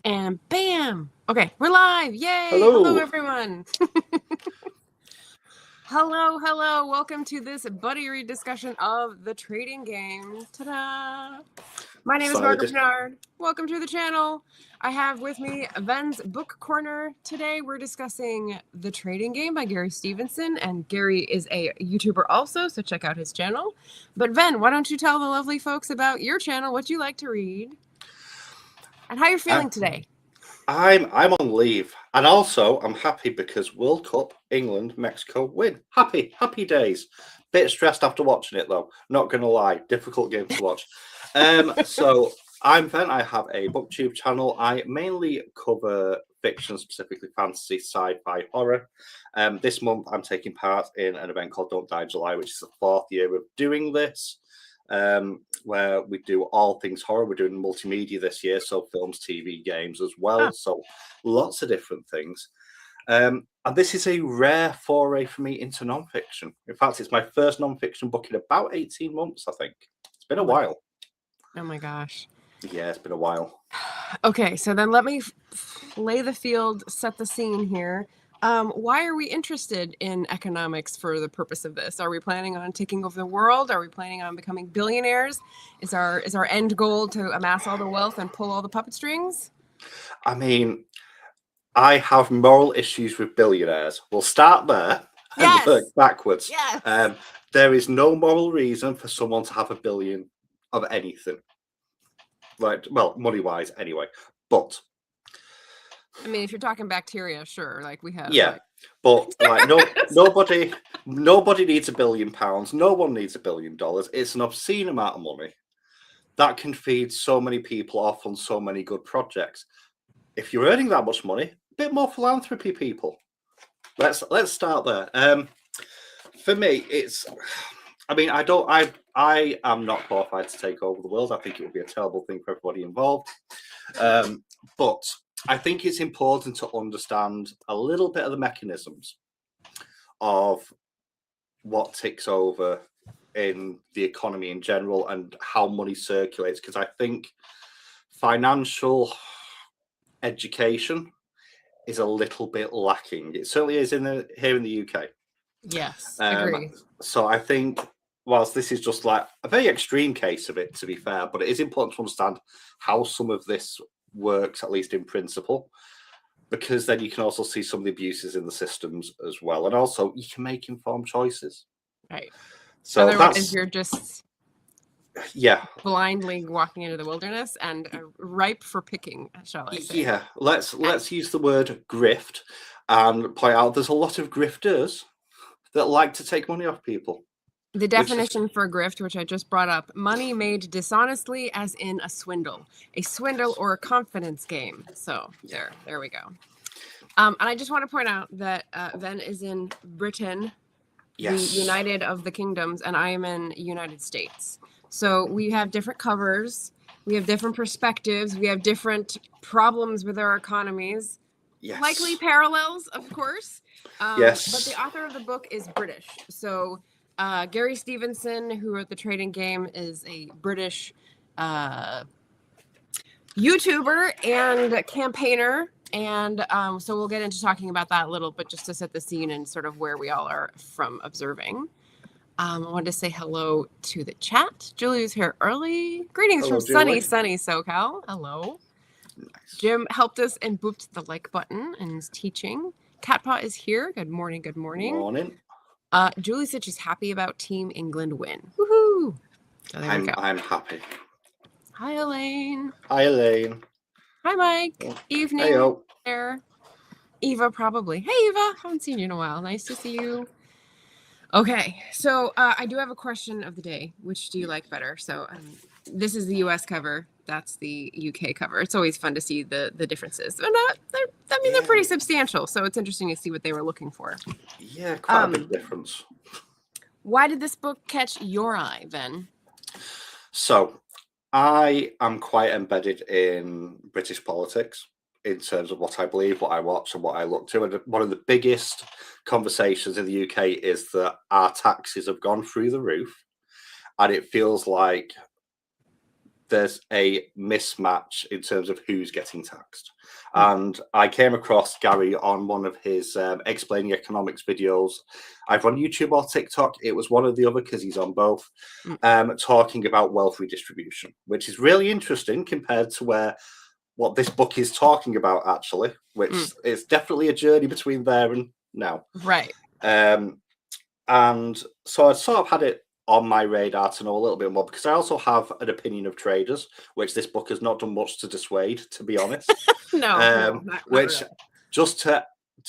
And bam! Okay, we're live! Yay! Hello. Hello, everyone! Hello! Welcome to this buddy read discussion of the trading game. Ta-da! My name is Margaret Bernard. Welcome to the channel. I have with me Ven's Book Corner. Today we're discussing The Trading Game by Gary Stevenson, and Gary is a YouTuber also, so check out his channel. But Ven, why don't you tell the lovely folks about your channel, what you like to read, and how you're feeling today? I'm on leave, and also I'm happy because World Cup, England, Mexico win. Happy days. Bit stressed after watching it though. Not gonna lie, difficult game to watch. So I'm Ven. I have a Booktube channel. I mainly cover fiction, specifically fantasy, sci-fi, horror. This month I'm taking part in an event called Don't Die July, which is the 4th year of doing this. Where we do all things horror. We're doing multimedia this year, so films, TV, games as well. So lots of different things. And this is a rare foray for me into nonfiction. In fact, it's my first nonfiction book in about 18 months, I think. It's been a while. Oh my gosh. Yeah, it's been a while. Okay, so then let me lay the field, set the scene here. Why are we interested in economics for the purpose of this? Are we planning on taking over the world? Are we planning on becoming billionaires? Is our end goal to amass all the wealth and pull all the puppet strings? I mean, I have moral issues with billionaires. We'll start there and work backwards. Yes. There is no moral reason for someone to have $1 billion of anything. Like, well, money-wise anyway. But I mean, if you're talking bacteria, sure. Like we have. Yeah, but like nobody needs £1 billion. No one needs $1 billion. It's an obscene amount of money that can feed so many people off on so many good projects. If you're earning that much money, a bit more philanthropy, people. Let's start there. For me, it's. I mean, I am not qualified to take over the world. I think it would be a terrible thing for everybody involved. But I think it's important to understand a little bit of the mechanisms of what ticks over in the economy in general and how money circulates, because I think financial education is a little bit lacking. It certainly is here in the UK. Yes, agree. So I think, whilst this is just like a very extreme case of it, to be fair, but it is important to understand how some of this works, at least in principle, because then you can also see some of the abuses in the systems as well, and also you can make informed choices. Right. So otherwise you're just blindly walking into the wilderness and ripe for picking, shall I say. Yeah, let's use the word grift and point out there's a lot of grifters that like to take money off people. The definition for grift, which I just brought up, money made dishonestly, as in a swindle or a confidence game. So there we go. And I just want to point out that Ven is in Britain, the United of the Kingdoms, and I am in United States. So we have different covers, we have different perspectives, we have different problems with our economies. Yes. Likely parallels, of course. Yes. But the author of the book is British. So Gary Stevenson, who wrote The Trading Game, is a British YouTuber and campaigner. And so we'll get into talking about that a little bit, just to set the scene and sort of where we all are from observing. I wanted to say hello to the chat. Julie's here early. Greetings from sunny SoCal. Hello. Nice. Jim helped us and booped the like button and is teaching. Catpaw is here. Good morning. Good morning. Morning. Julie said she's happy about Team England win. Woohoo! So I'm happy. Hi, Elaine. Hi, Elaine. Hi, Mike. Evening. Hey-o. There. Eva, probably. Hey, Eva. Haven't seen you in a while. Nice to see you. Okay, so I do have a question of the day. Which do you like better? So this is the U.S. cover. That's the UK cover. It's always fun to see the differences. They're pretty substantial, so it's interesting to see what they were looking for. Yeah, quite a big difference. Why did this book catch your eye, Ven? So, I am quite embedded in British politics in terms of what I believe, what I watch, and what I look to. And one of the biggest conversations in the UK is that our taxes have gone through the roof, and it feels like there's a mismatch in terms of who's getting taxed. And I came across Gary on one of his explaining economics videos, either on YouTube or TikTok. It was one or the other because he's on both, talking about wealth redistribution, which is really interesting compared to what this book is talking about, actually, which is definitely a journey between there and now. Right. And so I sort of had it on my radar to know a little bit more, because I also have an opinion of traders, which this book has not done much to dissuade, to be honest. Not which really. Just to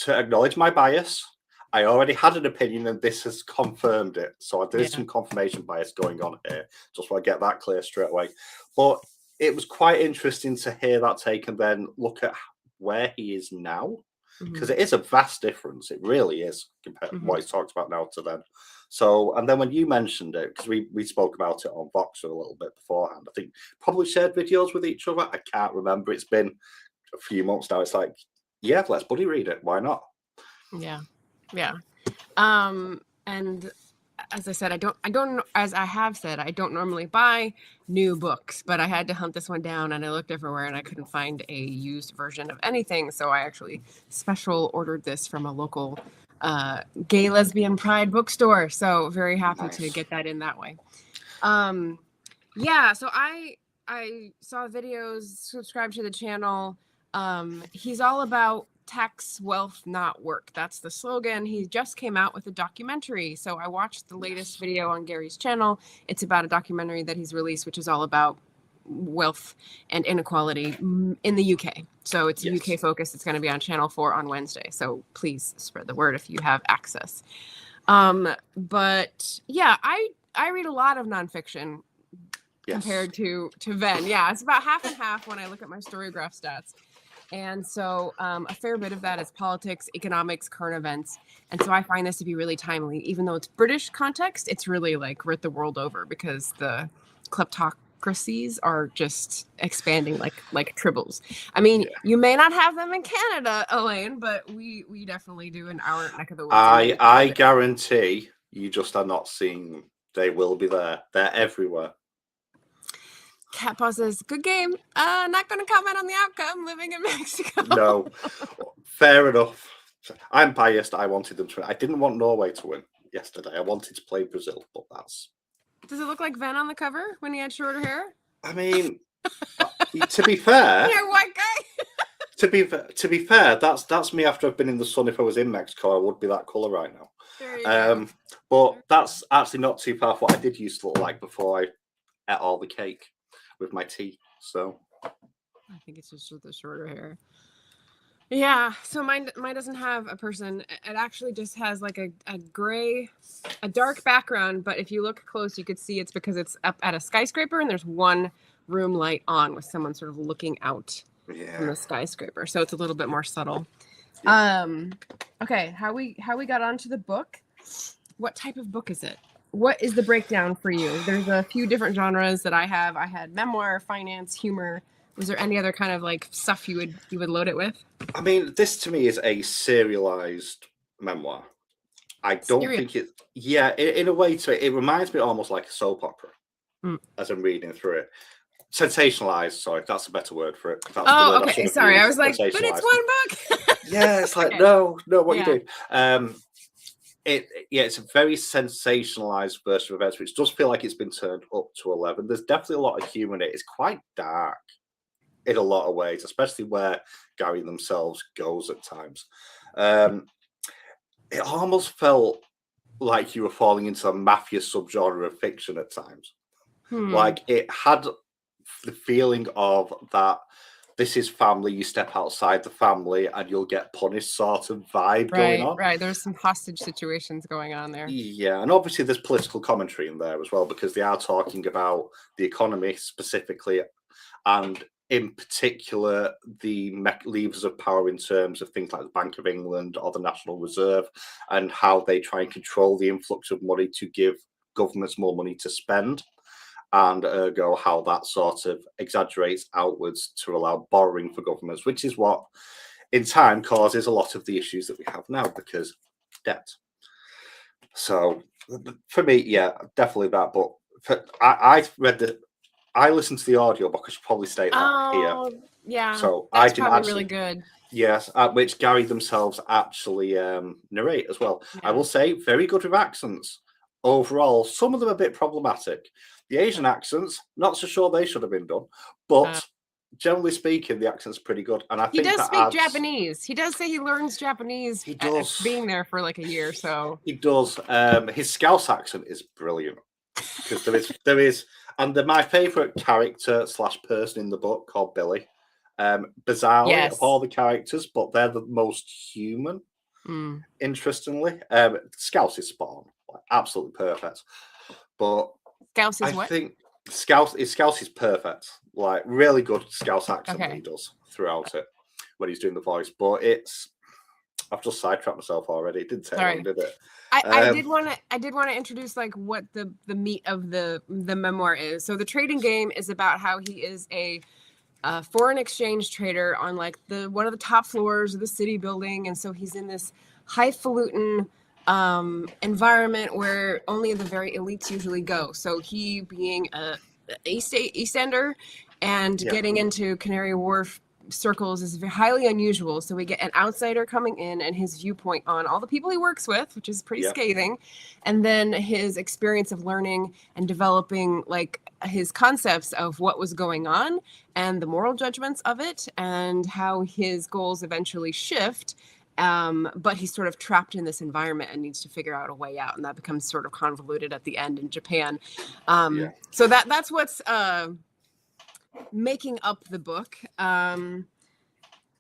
acknowledge my bias, I already had an opinion and this has confirmed it. So there's some confirmation bias going on here. Just want to get that clear straight away. But it was quite interesting to hear that take and then look at where he is now, because it is a vast difference. It really is compared to what he's talked about now to then. So, and then when you mentioned it, because we spoke about it on Voxer a little bit beforehand, I think probably shared videos with each other. I can't remember. It's been a few months now. It's like, yeah, let's buddy read it. Why not? Yeah. And as I said, I don't normally buy new books, but I had to hunt this one down, and I looked everywhere and I couldn't find a used version of anything. So I actually special ordered this from a local gay lesbian pride bookstore. So very happy to get that in that way. So I saw videos, subscribed to the channel. He's all about tax wealth, not work. That's the slogan. He just came out with a documentary. So I watched the latest video on Gary's channel. It's about a documentary that he's released, which is all about wealth and inequality in the UK. So it's UK focused. It's going to be on Channel 4 on Wednesday. So please spread the word if you have access. But yeah, I read a lot of nonfiction compared to Ven. Yeah, it's about half and half when I look at my Storygraph stats. And so a fair bit of that is politics, economics, current events. And so I find this to be really timely. Even though it's British context, it's really like writ the world over, because the kleptocracies are just expanding like tribbles. I mean, you may not have them in Canada, Elaine, but we definitely do in our neck of the woods. I guarantee you just are not seeing them. They will be there. They're everywhere. Cat Paw says, good game. Not going to comment on the outcome, living in Mexico. No, fair enough. I'm biased. I wanted them to win. I didn't want Norway to win yesterday. I wanted to play Brazil, but that's... Does it look like Ven on the cover when he had shorter hair? I mean, to be fair... You're a white guy? to be fair, that's me after I've been in the sun. If I was in Mexico, I would be that colour right now. There you go. But that's actually not too far from what I did used to look like before I ate all the cake with my tea. So I think it's just with the shorter hair. Yeah, so mine doesn't have a person. It actually just has like a gray, a dark background, but if you look close, you could see it's because it's up at a skyscraper and there's one room light on with someone sort of looking out from the skyscraper. So it's a little bit more subtle. Okay, how we got onto the book. What type of book is it? What is the breakdown for you? There's a few different genres that I have. I had memoir, finance, humor. Was there any other kind of like stuff you would load it with? I mean, this to me is a serialized memoir. I don't think it... Yeah, in a way, it reminds me almost like a soap opera as I'm reading through it. Sensationalized, sorry, that's a better word for it. That's okay, sorry. I was like, but it's one book. Yeah, it's like, no, what are you doing? It's a very sensationalized version of events, which does feel like it's been turned up to 11. There's definitely a lot of humor in it. It's quite dark in a lot of ways, especially where Gary themselves goes at times. It almost felt like you were falling into a mafia subgenre of fiction at times. Like it had the feeling of that this is family, you step outside the family and you'll get punished sort of vibe going on. Right. There's some hostage situations going on there. Yeah, and obviously there's political commentary in there as well, because they are talking about the economy specifically, and in particular the levers of power in terms of things like the Bank of England or the National Reserve, and how they try and control the influx of money to give governments more money to spend. And ergo, how that sort of exaggerates outwards to allow borrowing for governments, which is what, in time, causes a lot of the issues that we have now, because debt. So, for me, yeah, definitely that. But I read I listened to the audiobook. I should probably state that here. Yeah. So that's I didn't probably actually really good. Yes, which Gary themselves actually narrate as well. Yeah. I will say, very good with accents. Overall, some of them a bit problematic. The Asian accents, not so sure they should have been done, but generally speaking, the accent's pretty good. And I think he does that speak adds, Japanese. He does say he learns Japanese. He does. Being there for like a year, so He does. His Scouse accent is brilliant because there is, and my favourite character / person in the book called Billy. Bizarrely, of all the characters, but they're the most human. Interestingly, Scouse is spawn, like, absolutely perfect. But Scouse is I think Scouse is perfect, like really good Scouse accent that he does throughout it when he's doing the voice. But I've just sidetracked myself already. It didn't take long, did it? I did want to introduce like what the meat of the memoir is. So the trading game is about how he is a foreign exchange trader on like one of the top floors of the city building, and so he's in this highfalutin environment where only the very elites usually go. So he being a East Ender and getting into Canary Wharf circles is highly unusual. So we get an outsider coming in and his viewpoint on all the people he works with, which is pretty scathing, and then his experience of learning and developing like his concepts of what was going on and the moral judgments of it and how his goals eventually shift. But he's sort of trapped in this environment and needs to figure out a way out, and that becomes sort of convoluted at the end in Japan. So that's what's making up the book.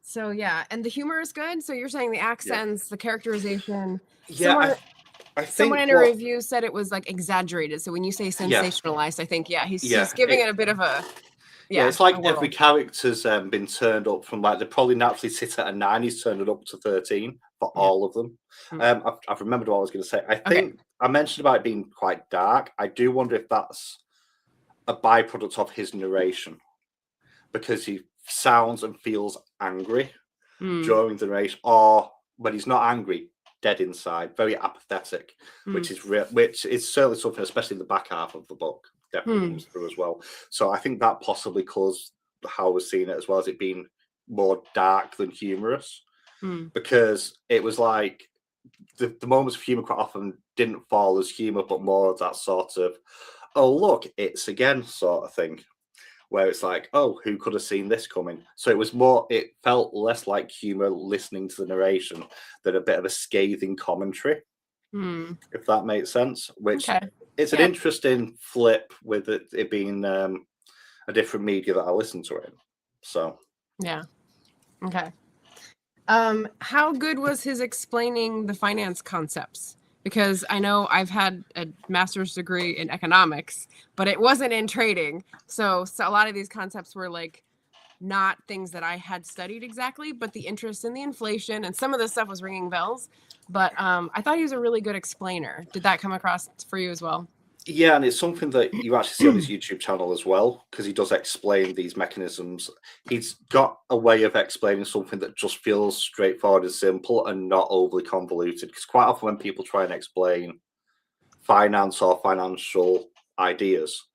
So yeah, and the humor is good. So you're saying the accents, the characterization. Yeah, I think someone in a review said it was like exaggerated. So when you say sensationalized, I think he's giving it a bit of a it's like every character's been turned up from like they probably naturally sit at a 9. He's turned it up to 13 for all of them. I've remembered what I was going to say. I think I mentioned about it being quite dark. I do wonder if that's a byproduct of his narration, because he sounds and feels angry during the narration, or when he's not angry, dead inside, very apathetic, which is certainly something, especially in the back half of the book, definitely comes through as well. So I think that possibly caused how we're seeing it, as well as it being more dark than humorous, because it was like the moments of humor quite often didn't fall as humor, but more of that sort of, oh look, it's again sort of thing, where it's like, oh, who could have seen this coming? So it felt less like humor listening to the narration than a bit of a scathing commentary, if that makes sense, which it's an interesting flip with it being a different media that I listen to it. So how good was his explaining the finance concepts? Because I know I've had a master's degree in economics, but it wasn't in trading. So a lot of these concepts were like not things that I had studied exactly, but the interest in the inflation and some of this stuff was ringing bells. But I thought he was a really good explainer. Did that come across for you as well? Yeah, and it's something that you actually see on his YouTube channel as well, because he does explain these mechanisms. He's got a way of explaining something that just feels straightforward and simple and not overly convoluted. Because quite often when people try and explain finance or financial ideas,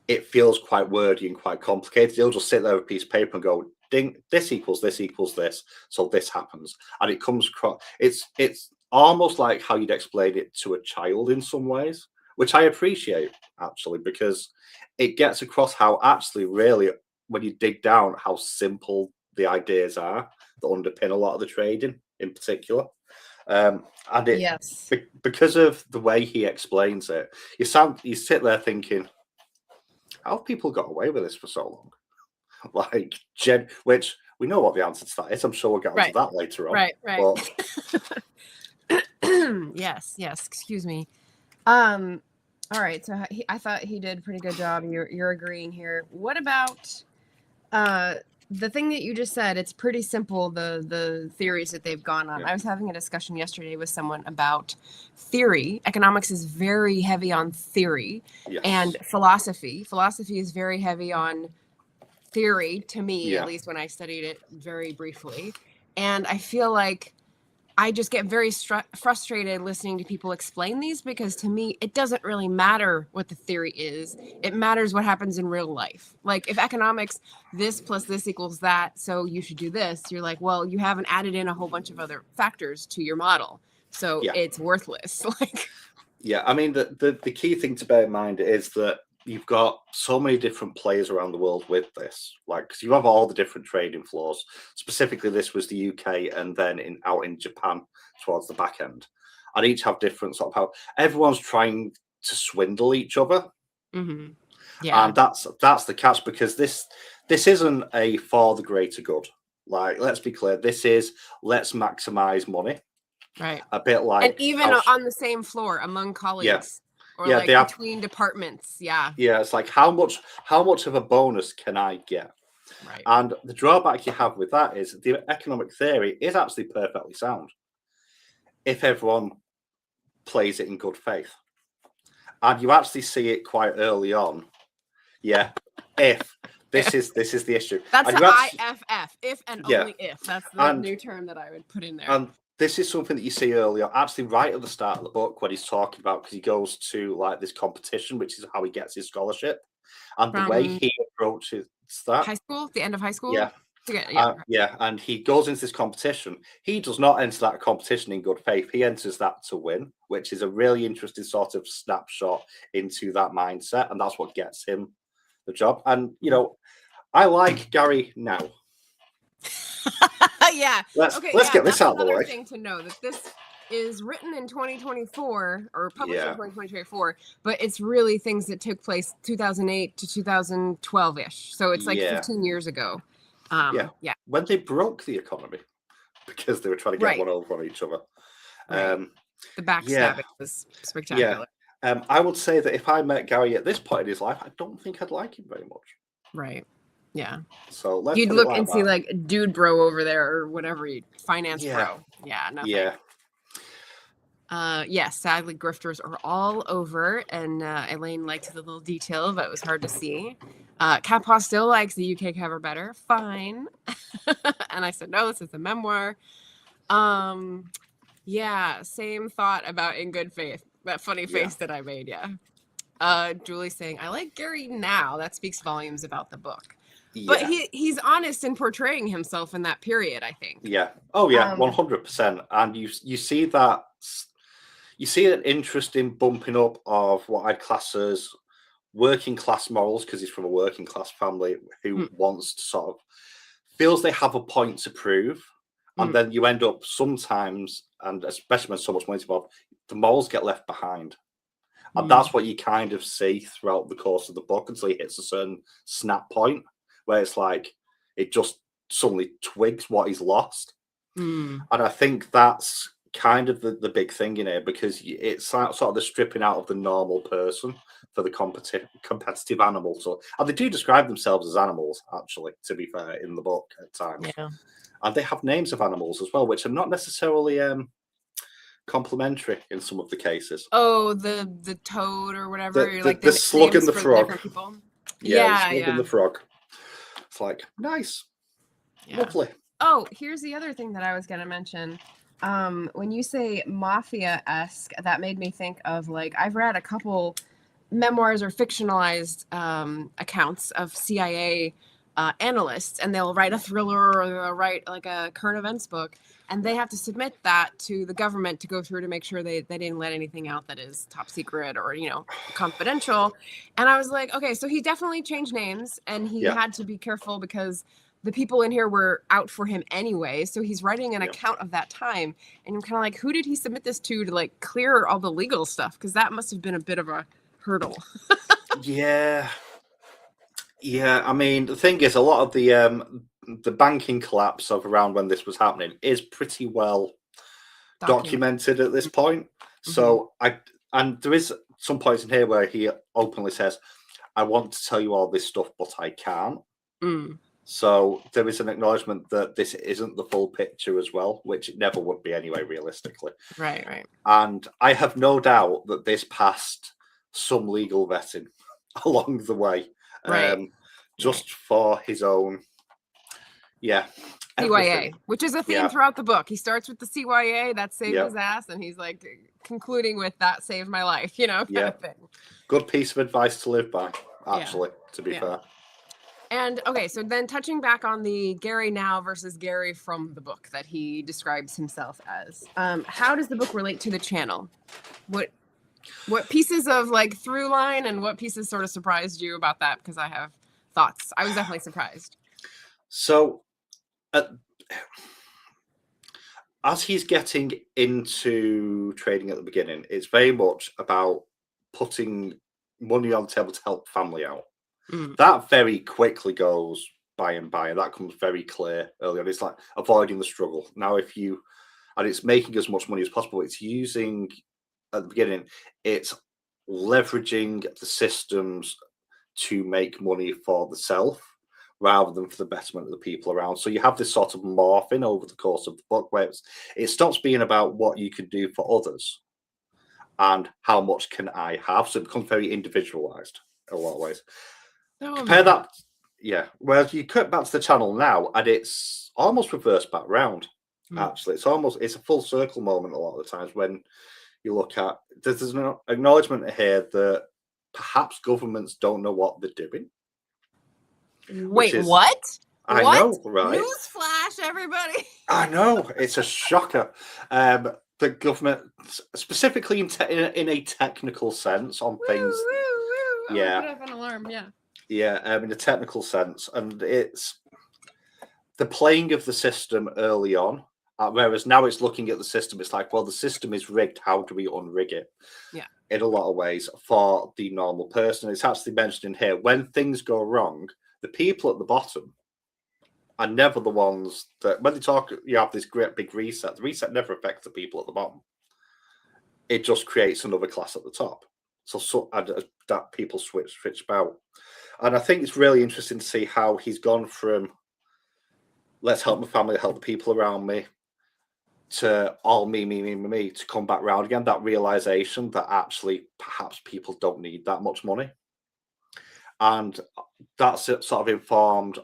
it feels quite wordy and quite complicated. He'll just sit there with a piece of paper and go, ding, this equals this, so this happens. And it comes across, it's almost like how you'd explain it to a child in some ways, which I appreciate, actually, because it gets across how actually, really, when you dig down, how simple the ideas are that underpin a lot of the trading in particular. And because of the way he explains it, you sit there thinking, how have people got away with this for so long? Like, which we know what the answer to that is. I'm sure we'll get onto that later on. Right. But... yes. Excuse me. All right. So I thought he did a pretty good job. You're agreeing here. What about the thing that you just said? It's pretty simple. The theories that they've gone on. I was having a discussion yesterday with someone about theory. Economics is very heavy on theory, and philosophy. Philosophy is very heavy on theory, to me, at least when I studied it very briefly. And I feel like I just get very frustrated listening to people explain these, because to me, it doesn't really matter what the theory is. It matters what happens in real life. Like if economics, this plus this equals that, so you should do this. You're like, well, you haven't added in a whole bunch of other factors to your model. So it's worthless. Yeah, I mean, the key thing to bear in mind is that you've got so many different players around the world with this, like, because you have all the different trading floors. Specifically, this was the UK, and then out in Japan towards the back end, and each have different sort of how everyone's trying to swindle each other. Yeah, and that's the catch, because this isn't a for the greater good. Like, let's be clear, this is let's maximize money. Right. A bit like, and even on the same floor among colleagues. Or like between departments. Yeah. Yeah, it's like how much of a bonus can I get? Right. And the drawback you have with that is the economic theory is actually perfectly sound if everyone plays it in good faith. And you actually see it quite early on. Yeah. If this is the issue. That's the IFF, if and only if. That's the new term that I would put in there. And this is something that you see earlier, actually right at the start of the book, when he's talking about, because he goes to like this competition, which is how he gets his scholarship, and the way he approaches that. High school, the end of high school. Yeah, and he goes into this competition. He does not enter that competition in good faith. He enters that to win, which is a really interesting sort of snapshot into that mindset, and that's what gets him the job. And I like Gary now. Yeah. Let's get this out of the way. Thing to know that this is written in 2024 or published in 2024, but it's really things that took place 2008 to 2012-ish. So it's like 15 years ago. When they broke the economy because they were trying to get one over on each other. Right. The backstabbing was spectacular. Yeah. I would say that if I met Gary at this point in his life, I don't think I'd like him very much. Right. Yeah. So you'd look and see like dude bro over there or whatever, finance bro. Yeah. Nothing. Yeah. Sadly, grifters are all over, and Elaine liked the little detail, but it was hard to see. Kappa still likes the UK cover better. Fine. And I said, no, this is a memoir. Yeah, same thought about In Good Faith. That funny face that I made. Yeah. Julie's saying, I like Gary now. That speaks volumes about the book. But he's honest in portraying himself in that period, I think. Yeah. Oh, yeah, 100%. And you see that, you see an interesting bumping up of what I'd class as working class morals, because he's from a working class family who wants to sort of, feels they have a point to prove. And then you end up sometimes, and especially when so much money's involved, the morals get left behind. And that's what you kind of see throughout the course of the book until he hits a certain snap point where it's like it just suddenly twigs what he's lost. And I think that's kind of the big thing in here, because it's sort of the stripping out of the normal person for the competitive animal. So, and they do describe themselves as animals, actually, to be fair, in the book at times. Yeah. And they have names of animals as well, which are not necessarily complimentary in some of the cases. Oh, the toad or whatever. The slug and the frog. Yeah, the slug and the frog. It's like, nice. Lovely. Oh, here's the other thing that I was going to mention. When you say mafia-esque, that made me think of, like, I've read a couple memoirs or fictionalized accounts of CIA analysts, and they'll write a thriller or they'll write like a current events book, and they have to submit that to the government to go through to make sure they didn't let anything out that is top secret or, confidential. And I was like, okay, so he definitely changed names, and he had to be careful because the people in here were out for him anyway. So he's writing an account of that time. And I'm kind of like, who did he submit this to like clear all the legal stuff? Because that must have been a bit of a hurdle. Yeah. I mean, the thing is, a lot of the banking collapse of around when this was happening is pretty well documented at this point. So and there is some points in here where he openly says, I want to tell you all this stuff, but I can't. So there is an acknowledgement that this isn't the full picture as well, which it never would be anyway, realistically. Right. And I have no doubt that this passed some legal vetting along the way, just for his own, CYA, which is a theme throughout the book. He starts with the CYA, that saved his ass, and he's like concluding with that saved my life, kind of thing. Good piece of advice to live by, actually, to be fair. And okay, so then touching back on the Gary now versus Gary from the book that he describes himself as, how does the book relate to the channel? What pieces of like through line and what pieces sort of surprised you about that? Because I have thoughts. I was definitely surprised. So as he's getting into trading at the beginning, it's very much about putting money on the table to help family out. That very quickly goes by and by, and that comes very clear early on. It's like avoiding the struggle. Now, and it's making as much money as possible. It's using, at the beginning, it's leveraging the systems to make money for the self rather than for the betterment of the people around. So you have this sort of morphing over the course of the book where it stops being about what you can do for others and how much can I have. So it becomes very individualized in a lot of ways. Compare that, whereas you cut back to the channel now, and it's almost reversed back round. Actually, it's a full circle moment a lot of the times when you look at. There's an acknowledgement here that perhaps governments don't know what they're doing. Wait, what? I know, right? Newsflash, everybody! I know, it's a shocker. The government, specifically in a technical sense, on things. Woo. Yeah. Put up an alarm. Yeah. Yeah, in a technical sense, and it's the playing of the system early on, whereas now it's looking at the system. It's like, well, the system is rigged. How do we unrig it? Yeah. In a lot of ways, for the normal person, it's actually mentioned in here when things go wrong, the people at the bottom are never the ones that, when they talk, you have this great big reset. The reset never affects the people at the bottom. It just creates another class at the top. So that people switch about. And I think it's really interesting to see how he's gone from let's help my family, help the people around me, to all me, to come back round again. That realization that actually perhaps people don't need that much money. And that's sort of informed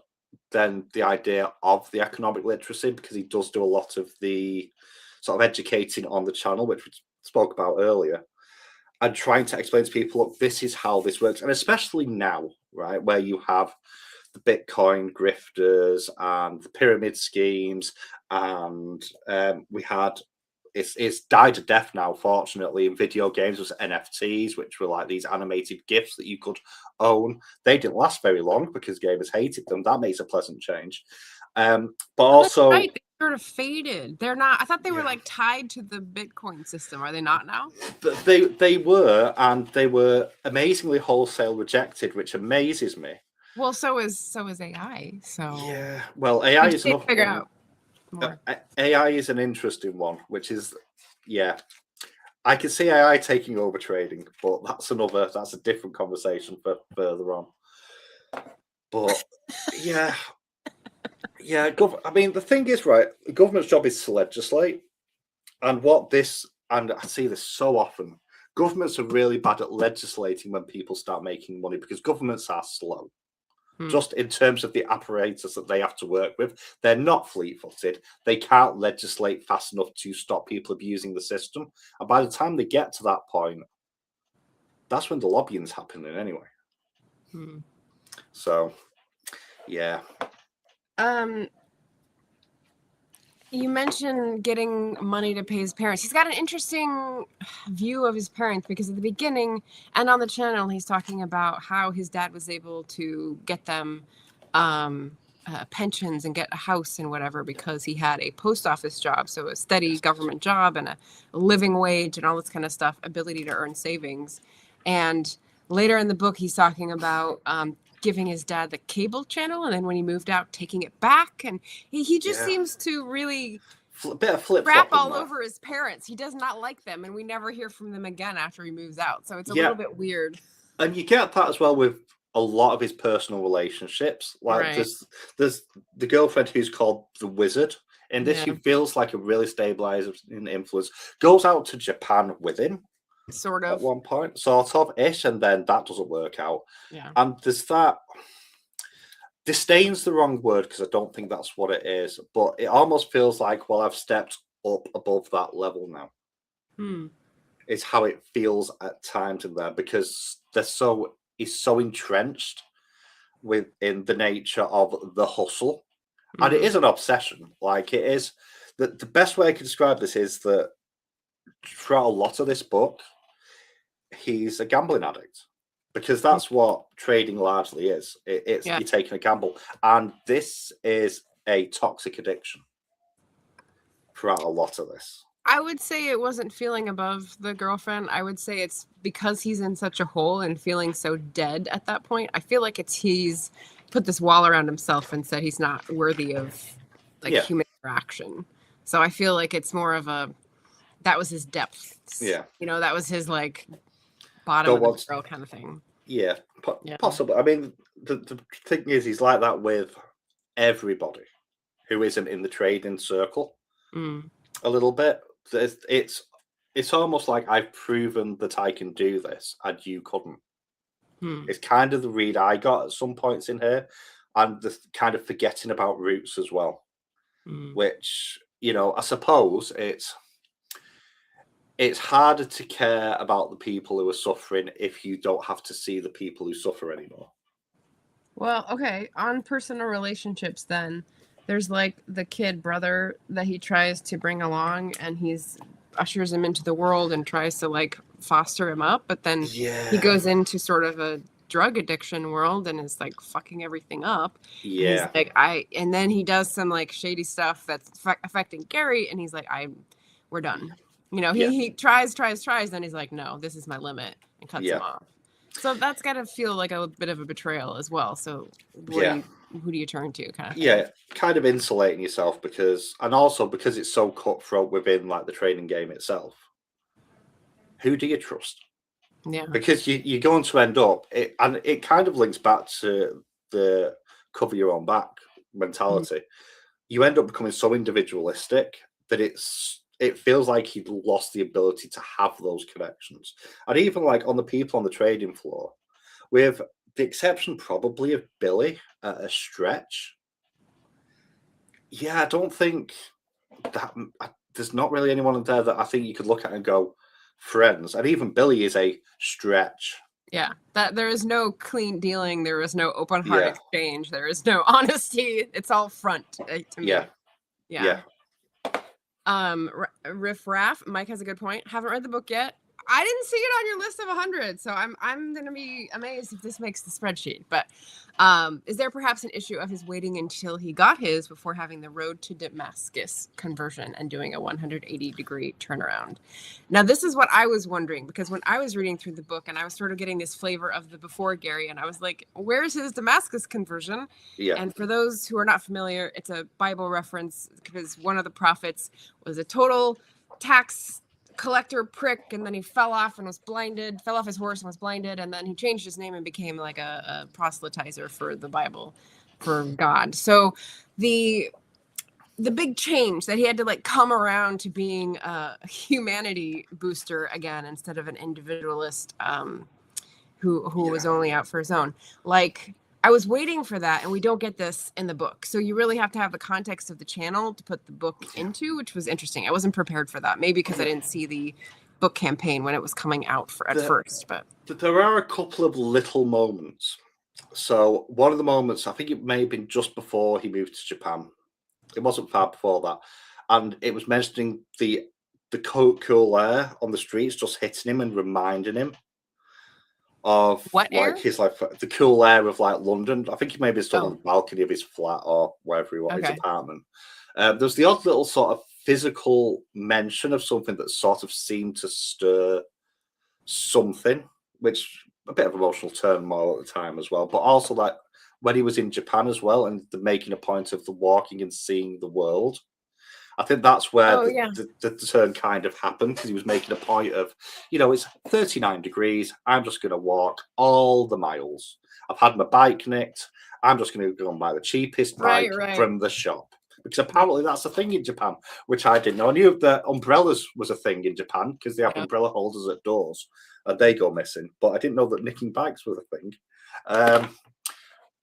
then the idea of the economic literacy, because he does do a lot of the sort of educating on the channel, which we spoke about earlier, and trying to explain to people, look, this is how this works. And especially now, right, where you have the Bitcoin grifters and the pyramid schemes, and it's died a death now, fortunately, in video games with NFTs, which were like these animated GIFs that you could own. They didn't last very long because gamers hated them. That makes a pleasant change. But also... Right. They sort of faded. They're not... I thought they were like tied to the Bitcoin system. Are they not now? They were, and they were amazingly wholesale rejected, which amazes me. Well, so is AI. So yeah, well, AI is another figure out more. AI is an interesting one, which is I can see AI taking over trading, but that's a different conversation for further on. But yeah. I mean, the thing is, right, the government's job is to legislate, and I see this so often. Governments are really bad at legislating when people start making money because governments are slow. Just in terms of the apparatus that they have to work with. They're not fleet-footed. They can't legislate fast enough to stop people abusing the system. And by the time they get to that point, that's when the lobbying's happening anyway. So, yeah. You mentioned getting money to pay his parents. He's got an interesting view of his parents because at the beginning and on the channel, he's talking about how his dad was able to get them pensions and get a house and whatever because he had a post office job, so a steady government job and a living wage and all this kind of stuff, ability to earn savings. And later in the book, he's talking about giving his dad the cable channel, and then when he moved out, taking it back. And he just seems to really crap all over his parents. He does not like them, and we never hear from them again after he moves out. So it's a little bit weird. And you get that as well with a lot of his personal relationships. Like there's the girlfriend who's called the Wizard. In this, she feels like a really stabilizing influence. Goes out to Japan with him. Sort of. At one point, sort of ish, and then that doesn't work out. Yeah. And there's that. disdain's the wrong word because I don't think that's what it is, but it almost feels like, well, I've stepped up above that level now. It's how it feels at times in there because he's so entrenched within the nature of the hustle, and it is an obsession. Like, it is the best way I can describe this is that throughout a lot of this book, he's a gambling addict. Because that's what trading largely is. It's you're taking a gamble. And this is a toxic addiction throughout a lot of this. I would say it wasn't feeling above the girlfriend. I would say it's because he's in such a hole and feeling so dead at that point. I feel like he's put this wall around himself and said he's not worthy of human interaction. So I feel like it's more of that was his depth. Yeah. That was his bottom of the barrel kind of thing. Yeah, possibly. I mean, the thing is, he's like that with everybody who isn't in the trading circle. A little bit. It's almost like I've proven that I can do this, and you couldn't. It's kind of the read I got at some points in here, and the kind of forgetting about roots as well, which I suppose it's harder to care about the people who are suffering if you don't have to see the people who suffer anymore. Well, okay. On personal relationships, then, there's the kid brother that he tries to bring along, and he's ushers him into the world and tries to foster him up. But then he goes into sort of a drug addiction world and is fucking everything up. Yeah. And he's and then he does some shady stuff that's affecting Gary, and he's we're done. He tries, then he's no, this is my limit, and cuts him off. So that's got to feel like a bit of a betrayal as well. So who do you turn to, kind of thing? Yeah, kind of insulating yourself because it's so cutthroat within the trading game itself. Who do you trust? Yeah. Because you're going to end up, and it kind of links back to the cover your own back mentality. You end up becoming so individualistic that it feels like he'd lost the ability to have those connections. And even on the people on the trading floor, with the exception probably of Billy at a stretch. Yeah, I don't think that there's not really anyone in there that I think you could look at and go, friends. And even Billy is a stretch. Yeah, that there is no clean dealing. There is no open heart exchange. There is no honesty. It's all front to me. Yeah. Riff Raff. Mike has a good point. Haven't read the book yet. I didn't see it on your list of 100, so I'm gonna be amazed if this makes the spreadsheet. But is there perhaps an issue of his waiting until he got his before having the road to Damascus conversion and doing a 180-degree turnaround? Now, this is what I was wondering, because when I was reading through the book and I was sort of getting this flavor of the before Gary, and I was like, where's his Damascus conversion? Yeah. And for those who are not familiar, it's a Bible reference because one of the prophets was a total tax collector prick, and then he fell off his horse and was blinded, and then he changed his name and became a proselytizer for the Bible, for God. So the big change that he had to come around to being a humanity booster again instead of an individualist who was only out for his own. I was waiting for that, and we don't get this in the book. So you really have to have the context of the channel to put the book into, which was interesting. I wasn't prepared for that, maybe because I didn't see the book campaign when it was coming out at first. But there are a couple of little moments. So one of the moments, I think it may have been just before he moved to Japan. It wasn't far before that. And it was mentioning the cool air on the streets just hitting him and reminding him of what air? His the cool air of London. I think he maybe stood on the balcony of his flat or wherever he was, his apartment. There's the odd little sort of physical mention of something that sort of seemed to stir something, which a bit of emotional turmoil at the time as well. But also when he was in Japan as well, and making a point of the walking and seeing the world. I think that's where the turn kind of happened, because he was making a point of, it's 39 degrees. I'm just going to walk all the miles. I've had my bike nicked. I'm just going to go and buy the cheapest bike from the shop. Because apparently that's a thing in Japan, which I didn't know. I knew that umbrellas was a thing in Japan because they have umbrella holders at doors and they go missing. But I didn't know that nicking bikes was a thing.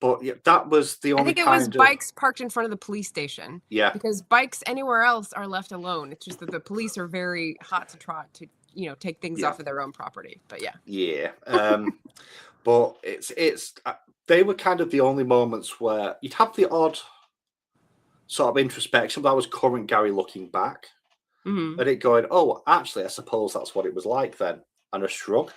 But yeah, that was the only I think it was bikes parked in front of the police station. Yeah. Because bikes anywhere else are left alone. It's just that the police are very hot to trot to, take things off of their own property. But yeah. Yeah. But it's they were kind of the only moments where you'd have the odd sort of introspection. That was current Gary looking back at it, going, "Oh, actually, I suppose that's what it was like then," and a shrug.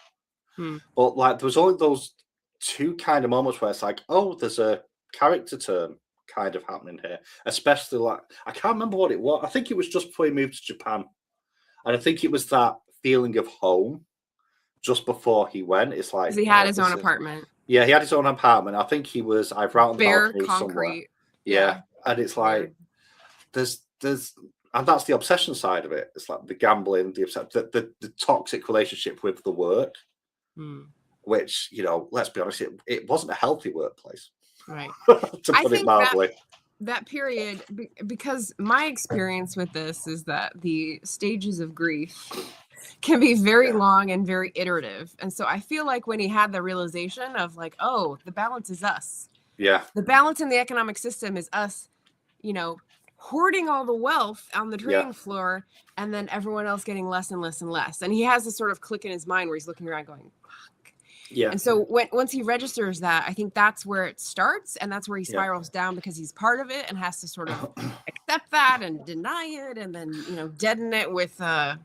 But like, there was only those two kind of moments where it's like, "Oh, there's a character turn kind of happening here." Especially like, I can't remember what it was. I think it was just before he moved to Japan, and I think it was that feeling of home just before he went. It's like he had his own apartment. Yeah, he had his own apartment. I think he was either out on the balcony concrete somewhere. Yeah, and it's like there's and that's the obsession side of it. It's like the gambling, the toxic relationship with the work, which, let's be honest, it wasn't a healthy workplace, right? To put it mildly. That period, because my experience with this is that the stages of grief can be very long and very iterative. And so I feel like when he had the realization of like, oh, the balance is us. Yeah. The balance in the economic system is us, hoarding all the wealth on the trading floor and then everyone else getting less and less and less. And he has this sort of click in his mind where he's looking around going, fuck. Yeah. And so once he registers that, I think that's where it starts. And that's where he spirals down because he's part of it and has to sort of accept that and deny it and then, deaden it with and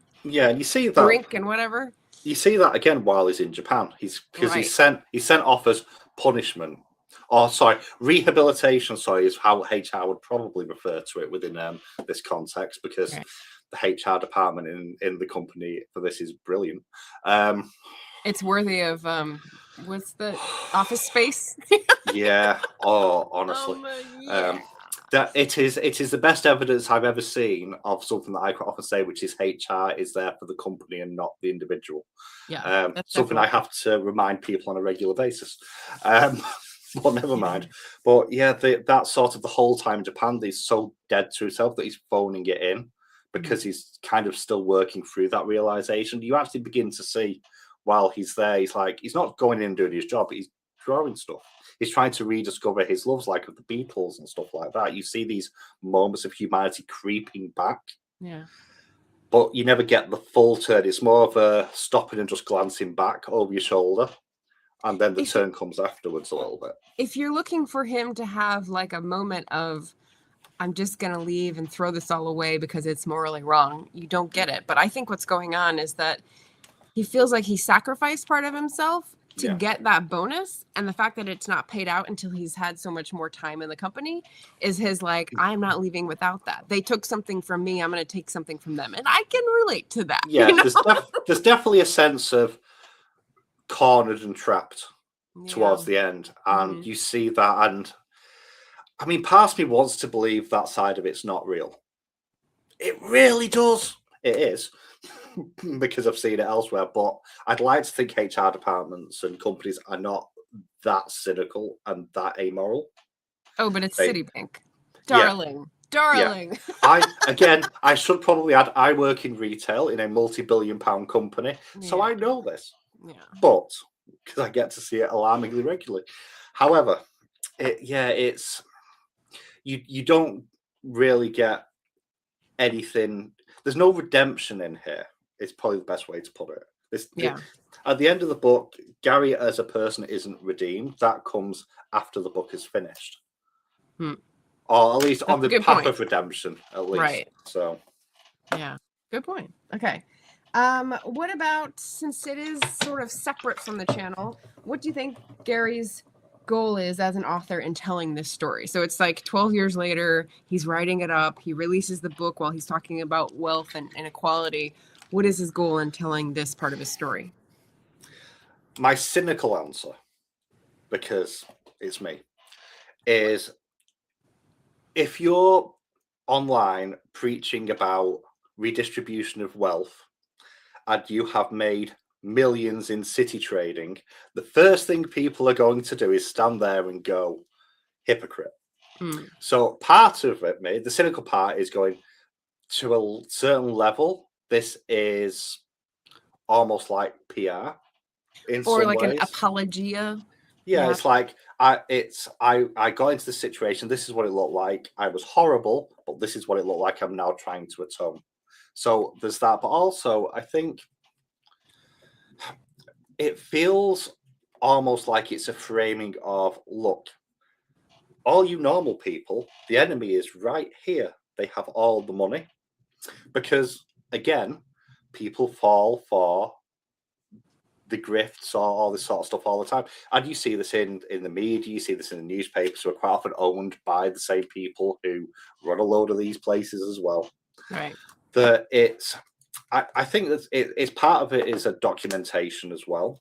you see that drink and whatever. You see that again while he's in Japan. He's sent off as punishment. Or rehabilitation, is how HR would probably refer to it within this context, because the HR department in the company for this is brilliant. It's worthy of what's the Office Space? Yeah. Oh, honestly. That it is the best evidence I've ever seen of something that I quite often say, which is HR is there for the company and not the individual. Yeah. Something I have to remind people on a regular basis. But never mind. But yeah, that sort of the whole time Japan, he's so dead to himself that he's phoning it in because he's kind of still working through that realization. You actually begin to see while he's there, he's not going in and doing his job, but he's drawing stuff. He's trying to rediscover his loves, like of the Beatles and stuff like that. You see these moments of humanity creeping back. Yeah. But you never get the full turn. It's more of a stopping and just glancing back over your shoulder. And then the turn comes afterwards a little bit. If you're looking for him to have like a moment of, I'm just going to leave and throw this all away because it's morally wrong, you don't get it. But I think what's going on is that he feels like he sacrificed part of himself to get that bonus. And the fact that it's not paid out until he's had so much more time in the company is his like, I'm not leaving without that. They took something from me. I'm going to take something from them. And I can relate to that. Yeah, there's definitely a sense of cornered and trapped towards the end, and you see that, and I mean, part of me wants to believe that side of it's not real. It really does. It is, because I've seen it elsewhere, but I'd like to think HR departments and companies are not that cynical and that amoral. Oh, but it's Citibank, darling. Yeah. I should probably add, I work in retail in a multi-billion-pound company, so I know this. Yeah. But because I get to see it alarmingly regularly. However, it's you don't really get anything. There's no redemption in here. It's probably the best way to put it. At the end of the book, Gary as a person isn't redeemed. That comes after the book is finished. Or at least on the path of redemption, at least. Right. So. Yeah. Good point. Okay. What about, since it is sort of separate from the channel, what do you think Gary's goal is as an author in telling this story? So it's like 12 years later, he's writing it up, he releases the book while he's talking about wealth and inequality. What is his goal in telling this part of his story? My cynical answer, because it's me, is if you're online preaching about redistribution of wealth, and you have made millions in city trading, the first thing people are going to do is stand there and go, hypocrite. So part of it, the cynical part is going, to a certain level, this is almost like PR. Or like an apologia. Yeah, it's like I got into the situation. This is what it looked like. I was horrible, but this is what it looked like. I'm now trying to atone. So there's that. But also, I think it feels almost like it's a framing of, look, all you normal people, the enemy is right here. They have all the money. Because again, people fall for the grifts or all this sort of stuff all the time. And you see this in the media, you see this in the newspapers, who are quite often owned by the same people who run a load of these places as well. Right. That I think that it's part of it is a documentation as well.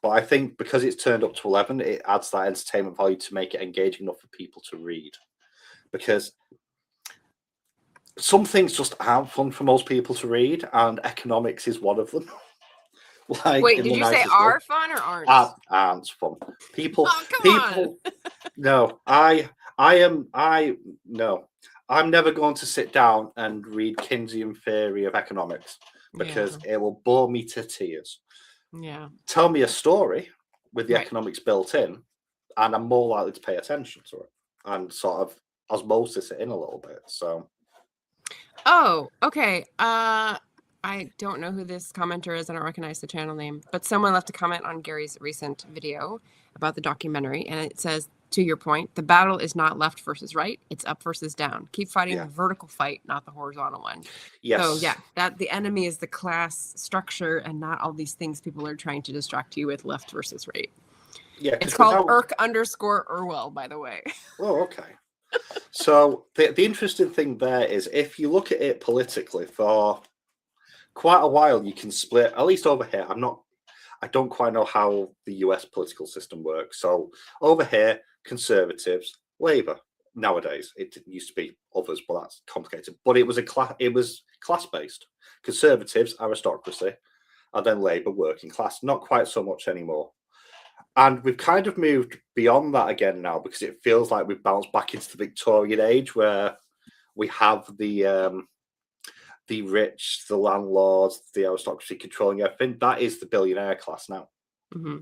But I think because it's turned up to 11, it adds that entertainment value to make it engaging enough for people to read. Because some things just aren't fun for most people to read, and economics is one of them. Like, wait, did you say are fun or aren't? Aren't fun. People. Oh, come on. No, no. I'm never going to sit down and read Keynesian theory of economics because it will bore me to tears. Yeah. Tell me a story with the economics built in, and I'm more likely to pay attention to it and sort of osmosis it in a little bit. So. Oh, okay. I don't know who this commenter is. I don't recognize the channel name, but someone left a comment on Gary's recent video about the documentary, and it says, to your point, the battle is not left versus right; it's up versus down. Keep fighting the vertical fight, not the horizontal one. Yes. So yeah, that the enemy is the class structure, and not all these things people are trying to distract you with, left versus right. Yeah, it's called Irk_Orwell, by the way. Oh, okay. So the interesting thing there is, if you look at it politically, for quite a while you can split, at least over here. I don't quite know how the US political system works. So over here, Conservatives, Labour. Nowadays, it used to be others, but that's complicated. But it was class based. Conservatives, aristocracy, and then Labour, working class. Not quite so much anymore. And we've kind of moved beyond that again now, because it feels like we've bounced back into the Victorian age, where we have the rich, the landlords, the aristocracy controlling everything. That is the billionaire class now. Mm-hmm.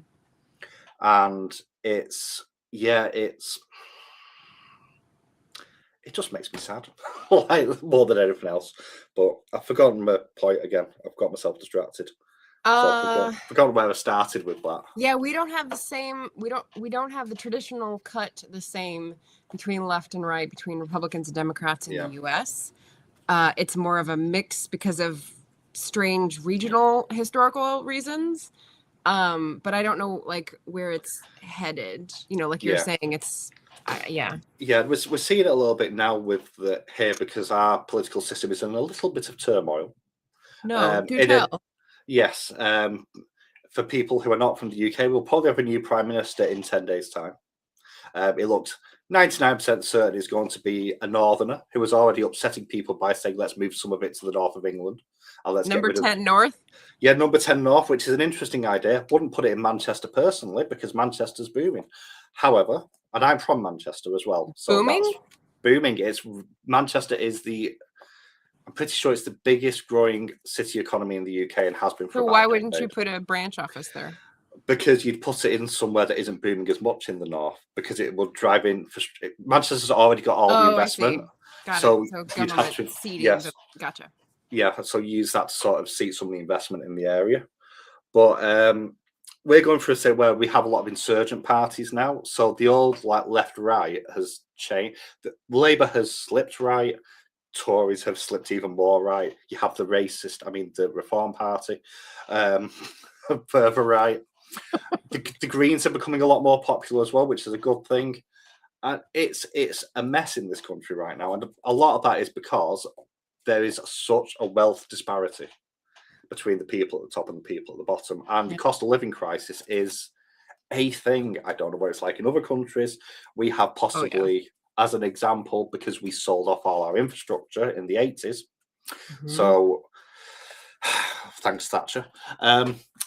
And it just makes me sad, like, more than anything else. But I've forgotten my point again. I've got myself distracted. So I've forgotten where I started with that. Yeah, we don't have the same. We don't have the traditional cut the same between left and right, between Republicans and Democrats in the U.S. It's more of a mix because of strange regional historical reasons. But I don't know, like, where it's headed. You know, like you're saying, it's yeah. We're seeing it a little bit now with here, because our political system is in a little bit of turmoil. No, do tell. Yes. For people who are not from the UK, we'll probably have a new Prime Minister in 10 days' time. It looks 99% certain is going to be a northerner who was already upsetting people by saying, let's move some of it to the north of England. And let's number 10 north? Yeah, number 10 north, which is an interesting idea. Wouldn't put it in Manchester personally, because Manchester's booming. However, and I'm from Manchester as well. So booming? Booming. Manchester is I'm pretty sure it's the biggest growing city economy in the UK, and has been for So why wouldn't you put a branch office there? Because you'd put it in somewhere that isn't booming as much in the north, because it would drive in. Manchester's already got all the investment. So you'd have to seeding. Yes. Gotcha. Yeah, so use that to sort of seed some of the investment in the area. But we're going through a state where we have a lot of insurgent parties now. So the old left-right has changed. Labour has slipped right. Tories have slipped even more right. You have the Reform Party, further right. The Greens are becoming a lot more popular as well, which is a good thing. And it's a mess in this country right now, and a lot of that is because there is such a wealth disparity between the people at the top and the people at the bottom, and the cost of living crisis is a thing. I don't know what it's like in other countries. We have possibly, as an example, because we sold off all our infrastructure in the 80s. Mm-hmm. So thanks, Thatcher.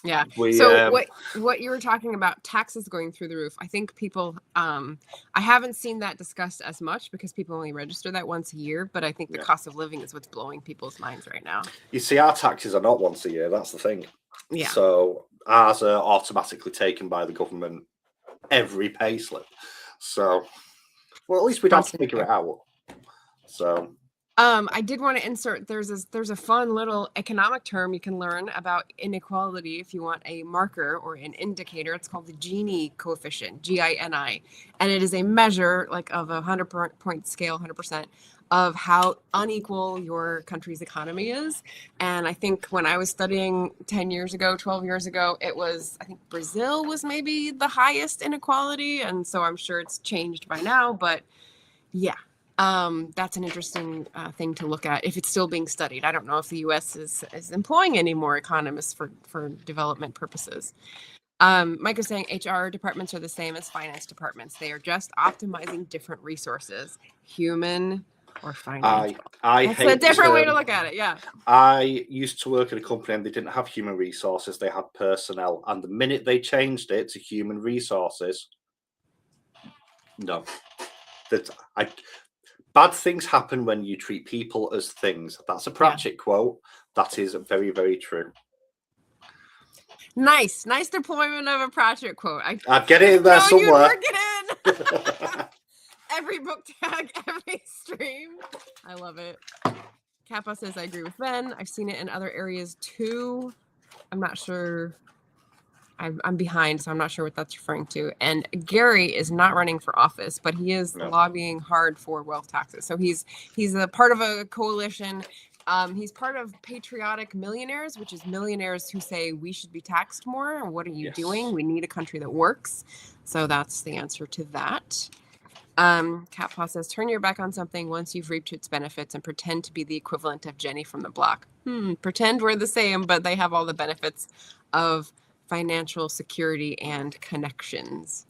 What you were talking about, taxes going through the roof, I think people, I haven't seen that discussed as much because people only register that once a year, but I think the cost of living is what's blowing people's minds right now. You see, our taxes are not once a year. That's the thing. Yeah. So ours are automatically taken by the government every payslip. So, well, at least we'd have to figure it out. So. I did want to insert, there's a fun little economic term you can learn about inequality if you want a marker or an indicator. It's called the Gini coefficient, Gini, and it is a measure like of a 100-point scale, 100%, of how unequal your country's economy is. And I think when I was studying 10 years ago, 12 years ago, it was, I think Brazil was maybe the highest inequality. And so I'm sure it's changed by now, but yeah. That's an interesting thing to look at if it's still being studied. I don't know if the U.S. is employing any more economists for development purposes. Mike was saying HR departments are the same as finance departments. They are just optimizing different resources, human or financial. That's a different way to look at it. Yeah. I used to work at a company and they didn't have human resources. They had personnel. And the minute they changed it to human resources, no. Bad things happen when you treat people as things. That's a Pratchett quote. That is very, very true. Nice deployment of a Pratchett quote. I'd get it in there somewhere. You'd work it in. Every book tag, every stream. I love it. Kappa says, I agree with Ben. I've seen it in other areas too. I'm not sure. I'm behind, so I'm not sure what that's referring to. And Gary is not running for office, but he is lobbying hard for wealth taxes. So he's a part of a coalition. He's part of Patriotic Millionaires, which is millionaires who say we should be taxed more. What are you doing? We need a country that works. So that's the answer to that. Catpaw says, turn your back on something once you've reaped its benefits and pretend to be the equivalent of Jenny from the block. Pretend we're the same, but they have all the benefits of financial security and connections.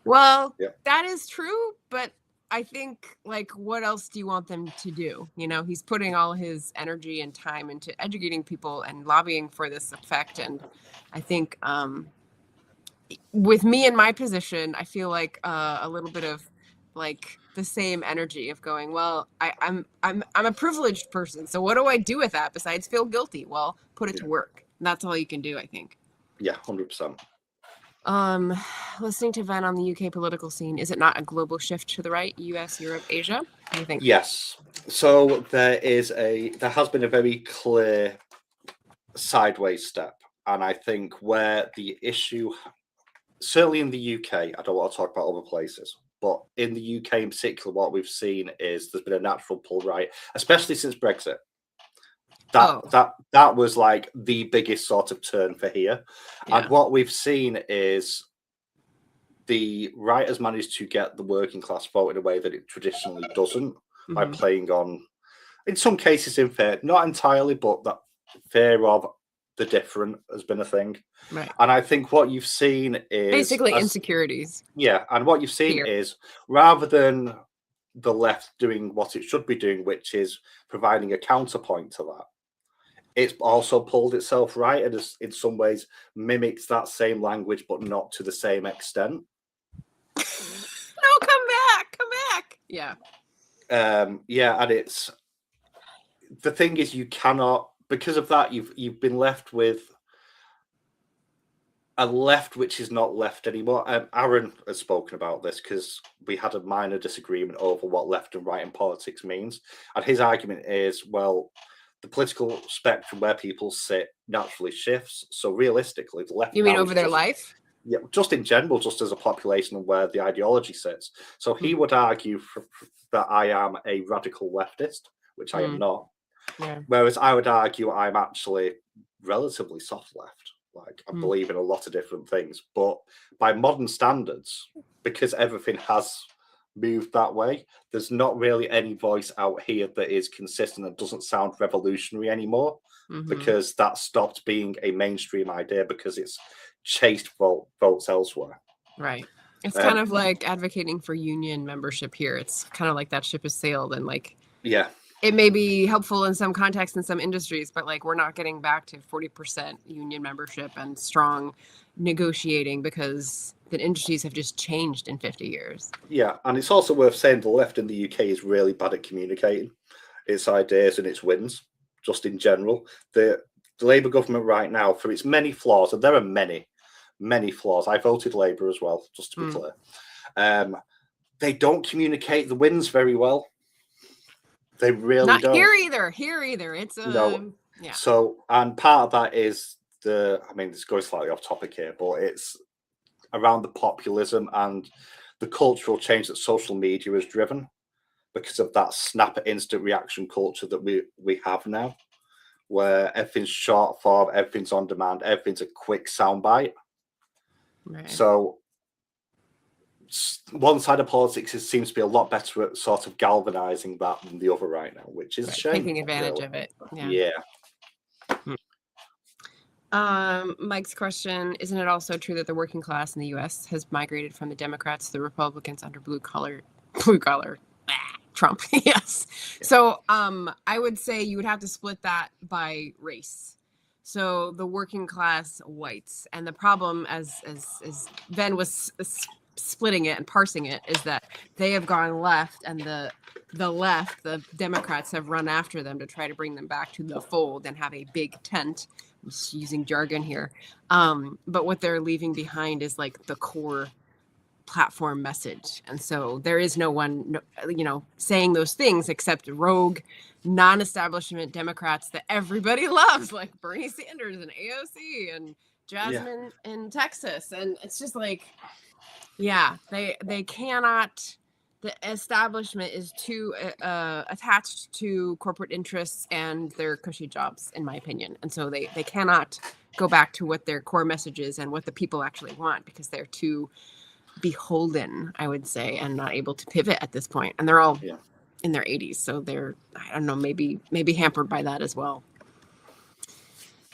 Well, that is true, but I think, like, what else do you want them to do? You know, he's putting all his energy and time into educating people and lobbying for this effect. And I think with me in my position, I feel like a little bit of like the same energy of going, well, I'm a privileged person. So what do I do with that besides feel guilty? Well, put it to work. And that's all you can do, I think. Yeah, 100%. Listening to Van on the UK political scene, is it not a global shift to the right? US, Europe, Asia? What do you think? Yes. So there has been a very clear sideways step. And I think where the issue, certainly in the UK, I don't want to talk about other places, but in the UK in particular, what we've seen is there's been a natural pull right, especially since Brexit. That was like the biggest sort of turn for here. And what we've seen is the right has managed to get the working class vote in a way that it traditionally doesn't, by playing on, in some cases, in fear, not entirely, but that fear of the different has been a thing. Right. And I think what you've seen is basically insecurities. Yeah. And what you've seen is rather than the left doing what it should be doing, which is providing a counterpoint to that, it's also pulled itself right and has, in some ways, mimics that same language, but not to the same extent. No, come back. Yeah. And it's the thing is, you cannot, because of that, you've been left with a left which is not left anymore. Aaron has spoken about this because we had a minor disagreement over what left and right in politics means, and his argument is, well, the political spectrum where people sit naturally shifts. So realistically, the left. You mean over their life? Yeah, just in general, just as a population and where the ideology sits. So he would argue that I am a radical leftist, which I am not. Yeah. Whereas I would argue I'm actually relatively soft left. Like, I believe in a lot of different things. But by modern standards, because everything has moved that way, there's not really any voice out here that is consistent and doesn't sound revolutionary anymore, because that stopped being a mainstream idea because it's chased votes elsewhere. Right. It's kind of like advocating for union membership here. It's kind of like that ship has sailed, and like, it may be helpful in some contexts in some industries, but like, we're not getting back to 40% union membership and strong negotiating because the industries have just changed in 50 years. Yeah, and it's also worth saying the left in the UK is really bad at communicating its ideas and its wins, just in general. The Labour government right now, for its many flaws, and there are many, many flaws. I voted Labour as well, just to be clear. They don't communicate the wins very well. They really Not don't. here either. It's no. Yeah. So, and part of that is this goes slightly off topic here, but it's around the populism and the cultural change that social media has driven because of that snap instant reaction culture that we have now, where everything's short form, everything's on demand, everything's a quick soundbite. Right. So one side of politics seems to be a lot better at sort of galvanizing that than the other right now, which is a shame. Taking advantage of it. Yeah. Mike's question, isn't it also true that the working class in the US has migrated from the Democrats to the Republicans under blue collar Trump? Yes. Yeah. So I would say you would have to split that by race. So the working class whites, and the problem as Ben was splitting it and parsing it, is that they have gone left, and the Democrats have run after them to try to bring them back to the fold and have a big tent. I'm just using jargon here. But what they're leaving behind is like the core platform message. And so there is no one, saying those things except rogue, non-establishment Democrats that everybody loves, like Bernie Sanders and AOC and Jasmine in Texas. And it's just like, they cannot. The establishment is too attached to corporate interests and their cushy jobs, in my opinion. And so they cannot go back to what their core message is and what the people actually want, because they're too beholden, I would say, and not able to pivot at this point. And they're all in their 80s. So they're, I don't know, maybe hampered by that as well.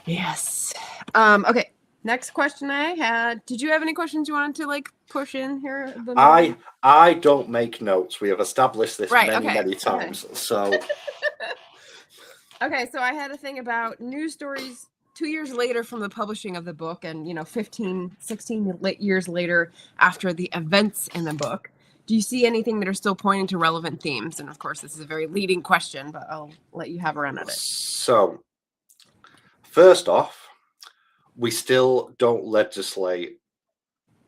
Yes. Okay. Next question I had. Did you have any questions you wanted to push in here? I don't make notes. We have established this many times. Okay. So okay, so I had a thing about news stories 2 years later from the publishing of the book, and 16 years later after the events in the book. Do you see anything that are still pointing to relevant themes? And of course, this is a very leading question, but I'll let you have a run at it. So, first off, we still don't legislate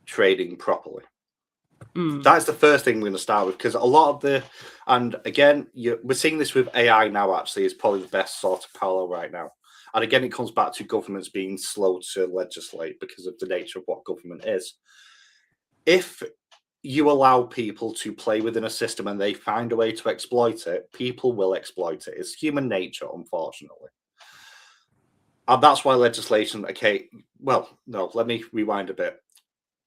trading properly. That's the first thing we're going to start with, because a lot of and again, we're seeing this with AI now, actually, is probably the best sort of parallel right now. And again, it comes back to governments being slow to legislate because of the nature of what government is. If you allow people to play within a system and they find a way to exploit it, people will exploit it. It's human nature, unfortunately. And that's why legislation. Okay, well, no. Let me rewind a bit.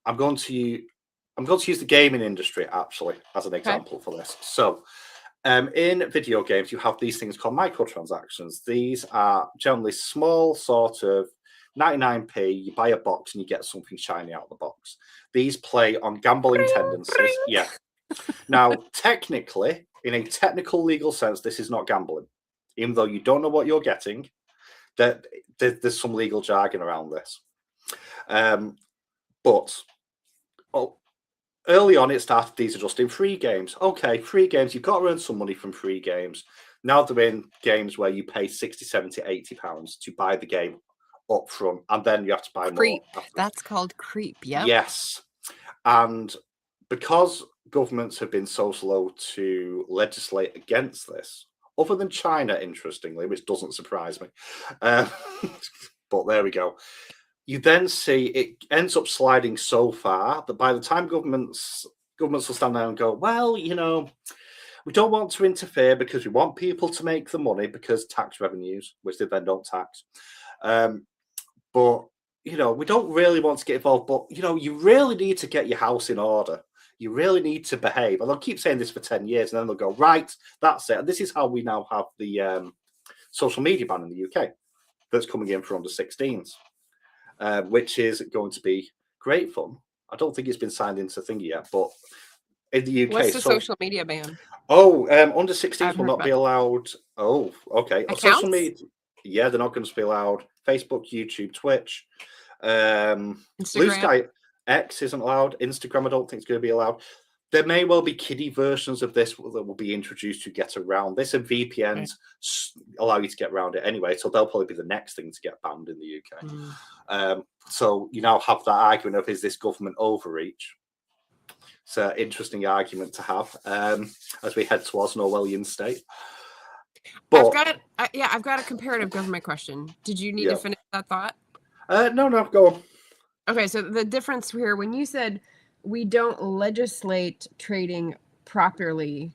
I'm going to use the gaming industry actually as an example for this. So, in video games, you have these things called microtransactions. These are generally small, sort of 99p. You buy a box and you get something shiny out of the box. These play on gambling tendencies. Yeah. Now, technically, in a technical legal sense, this is not gambling, even though you don't know what you're getting. There's some legal jargon around this. But early on, it started, these are just in free games. Okay, free games, you've got to earn some money from free games. Now they're in games where you pay 60, 70, 80 pounds to buy the game up front, and then you have to buy creep. More. That's called creep, yeah. Yes. And because governments have been so slow to legislate against this, other than China, interestingly, which doesn't surprise me. But there we go. You then see it ends up sliding so far that by the time governments will stand there and go, well, we don't want to interfere because we want people to make the money because tax revenues, which they then don't tax. But, we don't really want to get involved. But, you really need to get your house in order. You really need to behave. And they'll keep saying this for 10 years, and then they'll go, right, that's it. And this is how we now have the social media ban in the UK that's coming in for under 16s, which is going to be great fun. I don't think it's been signed into thingy yet, but in the UK... What's the social media ban? Oh, under 16s will not be allowed... Oh, okay. Accounts? Social media... Yeah, they're not going to be allowed. Facebook, YouTube, Twitch. Blue Sky... X isn't allowed. Instagram, I don't think it's going to be allowed. there may well be kiddie versions of this that will be introduced to get around this, and VPNs allow you to get around it anyway. So they'll probably be the next thing to get banned in the UK. So you now have that argument of, is this government overreach? It's an interesting argument to have as we head towards an Orwellian state. But I've got a comparative government question. Did you need to finish that thought? No, go on. Okay, so the difference here, when you said we don't legislate trading properly,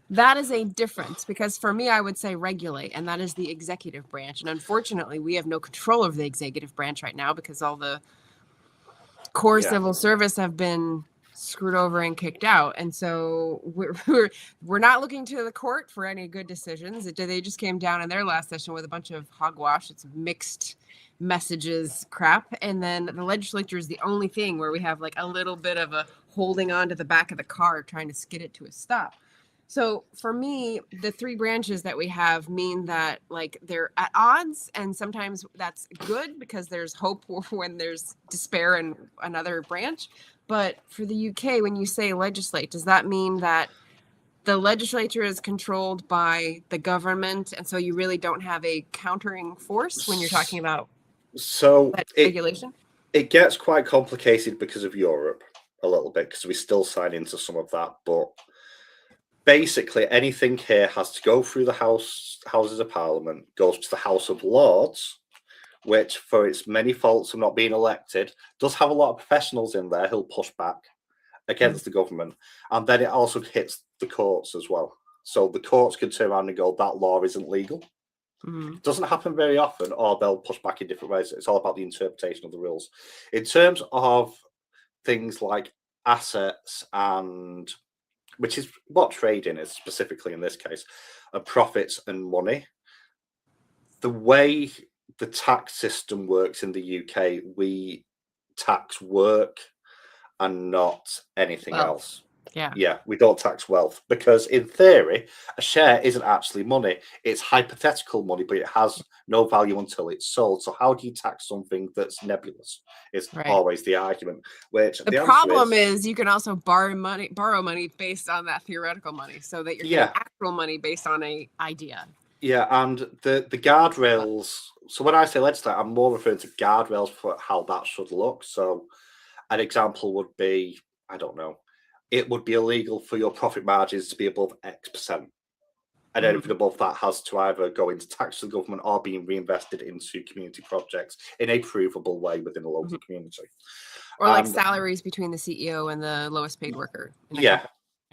that is a difference, because for me, I would say regulate, and that is the executive branch. And unfortunately, we have no control over the executive branch right now because all the core civil service have been screwed over and kicked out. And so we're not looking to the court for any good decisions. They just came down in their last session with a bunch of hogwash. It's mixed messages crap. And then the legislature is the only thing where we have like a little bit of a holding on to the back of the car trying to skid it to a stop. So for me, the three branches that we have mean that like they're at odds, and sometimes that's good because there's hope when there's despair in another branch. But for the UK, when you say legislate, does that mean that the legislature is controlled by the government, and so you really don't have a countering force when you're talking about regulation? It gets quite complicated because of Europe a little bit, because we still sign into some of that. But basically, anything here has to go through the Houses of Parliament, goes to the House of Lords, which, for its many faults of not being elected, does have a lot of professionals in there who'll push back against the government. And then it also hits the courts as well. So the courts can turn around and go, that law isn't legal. It doesn't happen very often, or they'll push back in different ways. It's all about the interpretation of the rules. In terms of things like assets, and which is what trading is specifically in this case, profits and money, the way the tax system works in the UK, we tax work and not anything else. Yeah, we don't tax wealth, because in theory, a share isn't actually money. It's hypothetical money, but it has no value until it's sold. So how do you tax something that's nebulous? Is always the argument. Which the problem is you can also borrow money based on that theoretical money, so that you're getting actual money based on an idea. Yeah, and the guardrails. So when I say legislate, I'm more referring to guardrails for how that should look. So an example would be, I don't know, it would be illegal for your profit margins to be above X%. And anything above that has to either go into tax to the government or being reinvested into community projects in a provable way within a local community. Or like salaries between the CEO and the lowest paid worker. Yeah.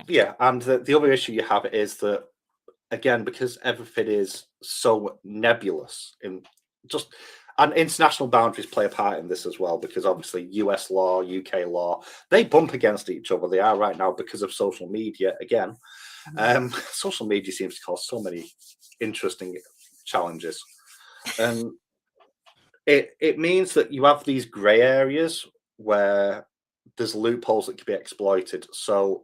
And the other issue you have is that, again, because everything is so nebulous, and international boundaries play a part in this as well, because obviously US law, UK law, they bump against each other. They are right now because of social media. Again, social media seems to cause so many interesting challenges. And it means that you have these grey areas where there's loopholes that can be exploited. So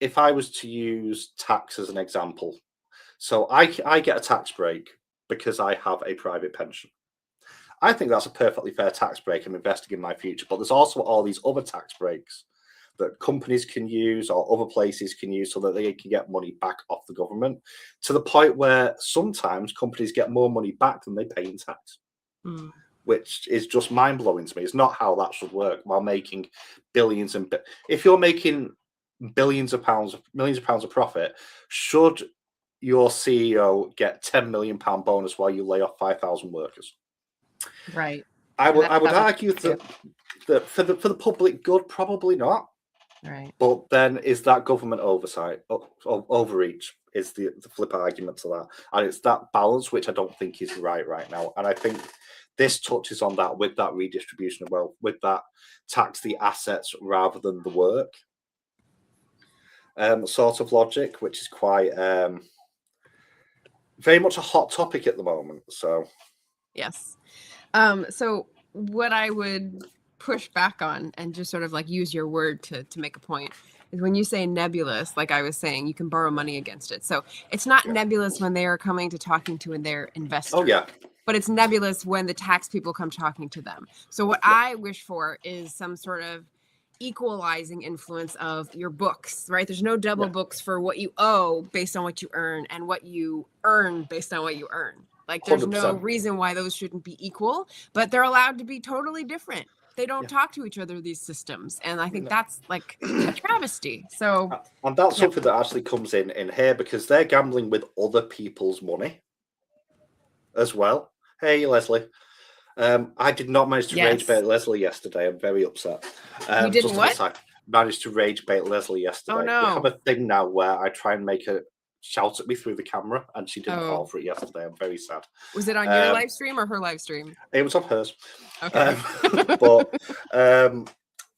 if I was to use tax as an example, so I get a tax break because I have a private pension. I think that's a perfectly fair tax break. I'm investing in my future. But there's also all these other tax breaks that companies can use or other places can use so that they can get money back off the government, to the point where sometimes companies get more money back than they pay in tax, which is just mind-blowing to me. It's not how that should work while making billions. And if you're making millions of pounds of profit, should your CEO get £10 million bonus while you lay off 5,000 workers? Right. I would argue that for the public good, probably not. Right. But then is that government oversight, overreach? Is the flip argument to that, and it's that balance which I don't think is right now. And I think this touches on that with that redistribution of wealth, with that tax the assets rather than the work sort of logic, which is quite very much a hot topic at the moment. So yes. So what I would push back on, and just sort of like use your word to make a point, is when you say nebulous, like I was saying, you can borrow money against it. So it's not nebulous when they are coming to talking to their investor. Oh, yeah. But it's nebulous when the tax people come talking to them. So what I wish for is some sort of equalizing influence of your books, right? There's no double books for what you owe based on what you earn and what you earn based on what you earn. Like there's 100%. no reason why those shouldn't be equal, but they're allowed to be totally different. They don't talk to each other, these systems. And I think that's like a travesty. So, and that's something that actually comes in here because they're gambling with other people's money as well. Hey, Leslie. I did not manage to rage bait Leslie yesterday. I'm very upset. You didn't what? Managed to rage bait Leslie yesterday. Oh, no. We have a thing now where I try and make her shout at me through the camera, and she didn't fall for it yesterday. I'm very sad. Was it on your live stream or her live stream? It was on hers. Okay.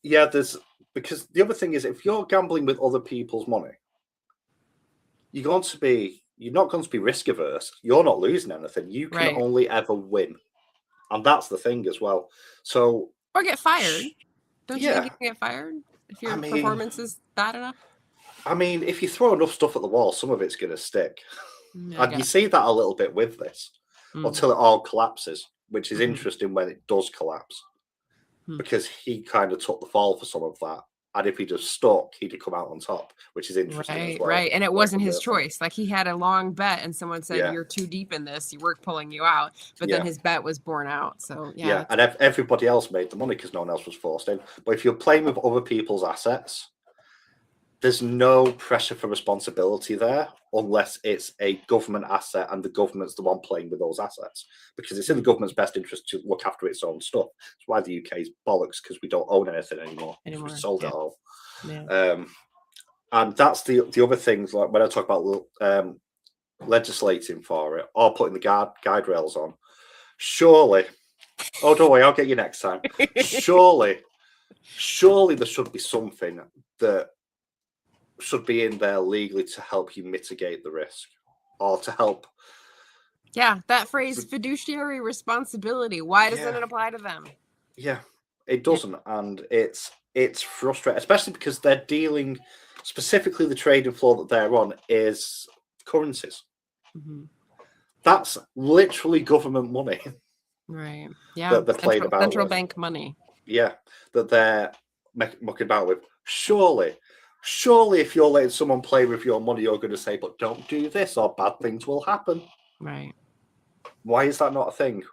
There's because the other thing is if you're gambling with other people's money, you're not going to be risk averse. You're not losing anything. You can only ever win. And that's the thing as well. So or get fired. Don't you think you can get fired if your performance is bad enough? I mean, if you throw enough stuff at the wall, some of it's going to stick. And you see that a little bit with this until it all collapses, which is interesting when it does collapse. Because he kind of took the fall for some of that. And if he just stuck, he'd have come out on top, which is interesting as well. Right. And it wasn't his choice. Like he had a long bet and someone said, you're too deep in this. We're pulling you out. But then his bet was borne out. So, and everybody else made the money because no one else was forced in. But if you're playing with other people's assets, there's no pressure for responsibility there unless it's a government asset and the government's the one playing with those assets because it's in the government's best interest to look after its own stuff. That's why the UK is bollocks because we don't own anything anymore. We sold it all. And that's the other things like when I talk about legislating for it or putting the guide rails on, surely, oh, don't worry, I'll get you next time. Surely there should be something that should be in there legally to help you mitigate the risk or to help. Yeah, that phrase fiduciary responsibility. Why doesn't it apply to them? Yeah, it doesn't. And it's frustrating, especially because they're dealing specifically the trading floor that they're on is currencies. That's literally government money. Right. Yeah. That they're playing about central with. Bank money. Yeah. That they're mucking about with. Surely, if you're letting someone play with your money, you're going to say, but don't do this or bad things will happen. Right. Why is that not a thing?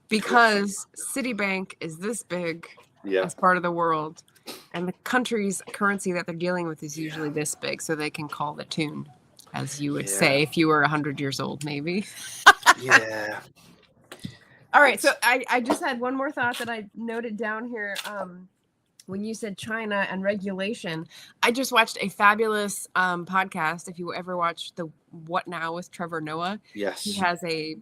Because Citibank is this big as part of the world, and the country's currency that they're dealing with is usually this big, so they can call the tune, as you would say if you were 100 years old, maybe. All right, so I just had one more thought that I noted down here. When you said China and regulation, I just watched a fabulous podcast. If you ever watched the What Now with Trevor Noah, he has a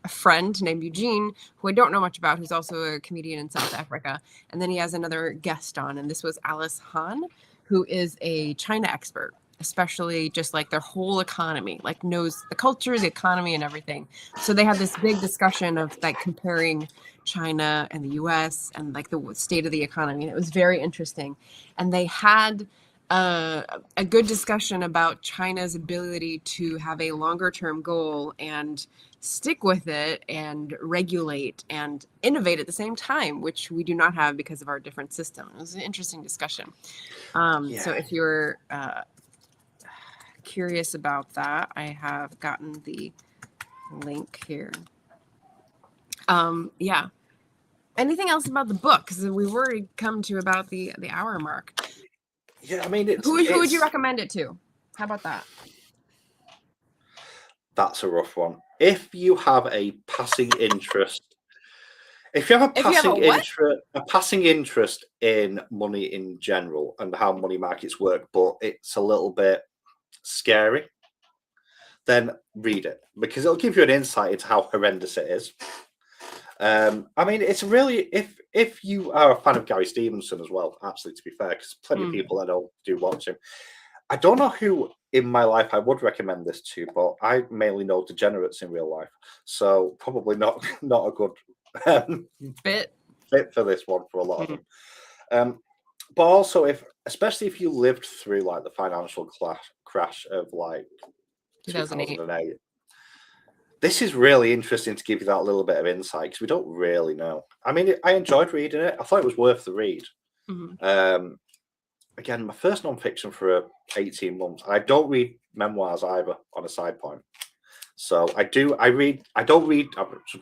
friend named Eugene, who I don't know much about, who's also a comedian in South Africa. And then he has another guest on, and this was Alice Han, who is a China expert, especially just like their whole economy, like knows the culture, the economy, and everything. So they had this big discussion of like comparing China and the US and like the state of the economy. And it was very interesting. And they had a good discussion about China's ability to have a longer term goal and stick with it and regulate and innovate at the same time, which we do not have because of our different system. It was an interesting discussion. So if you're curious about that, I have gotten the link here. Anything else about the book? Because we've already come to about the hour mark. Yeah, I mean, who would you recommend it to? How about that? That's a rough one. If you have a passing interest, a passing interest in money in general and how money markets work, but it's a little bit scary, then read it because it'll give you an insight into how horrendous it is. I mean, it's really if you are a fan of Gary Stevenson as well, actually, to be fair, because plenty of people I know do watch him. I don't know who in my life I would recommend this to, but I mainly know degenerates in real life, so probably not a good fit for this one for a lot of them. But also, especially if you lived through like the financial crash of like 2008, This is really interesting to give you that little bit of insight because we don't really know. I mean, I enjoyed reading it. I thought it was worth the read. Again, my first non-fiction for 18 months. I don't read memoirs either on a side point. So I should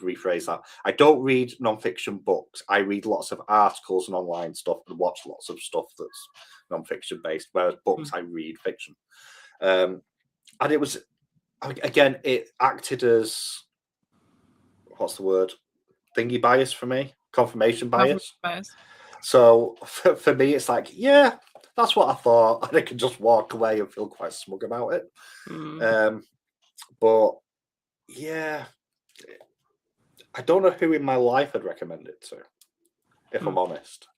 rephrase that. I don't read non-fiction books. I read lots of articles and online stuff and watch lots of stuff that's non-fiction based, whereas books, I read fiction. And it was, again, it acted as, what's the word? Thingy bias for me? Confirmation bias. So for me, it's like, yeah, that's what I thought. And I can just walk away and feel quite smug about it. But yeah, I don't know who in my life I'd recommend it to, if I'm honest.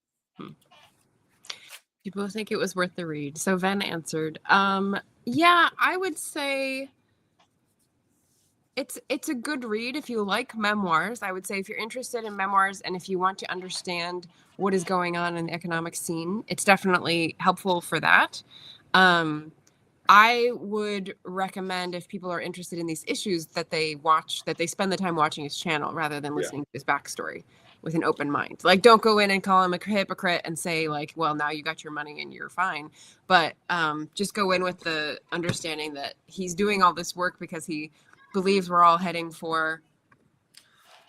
You both think it was worth the read. So Ven answered. Yeah, I would say it's a good read if you like memoirs. I would say if you're interested in memoirs and if you want to understand what is going on in the economic scene, it's definitely helpful for that. I would recommend, if people are interested in these issues, that they spend the time watching his channel rather than listening to his backstory with an open mind. Like, don't go in and call him a hypocrite and say, like, well, now you got your money and you're fine. But just go in with the understanding that he's doing all this work because he believes we're all heading for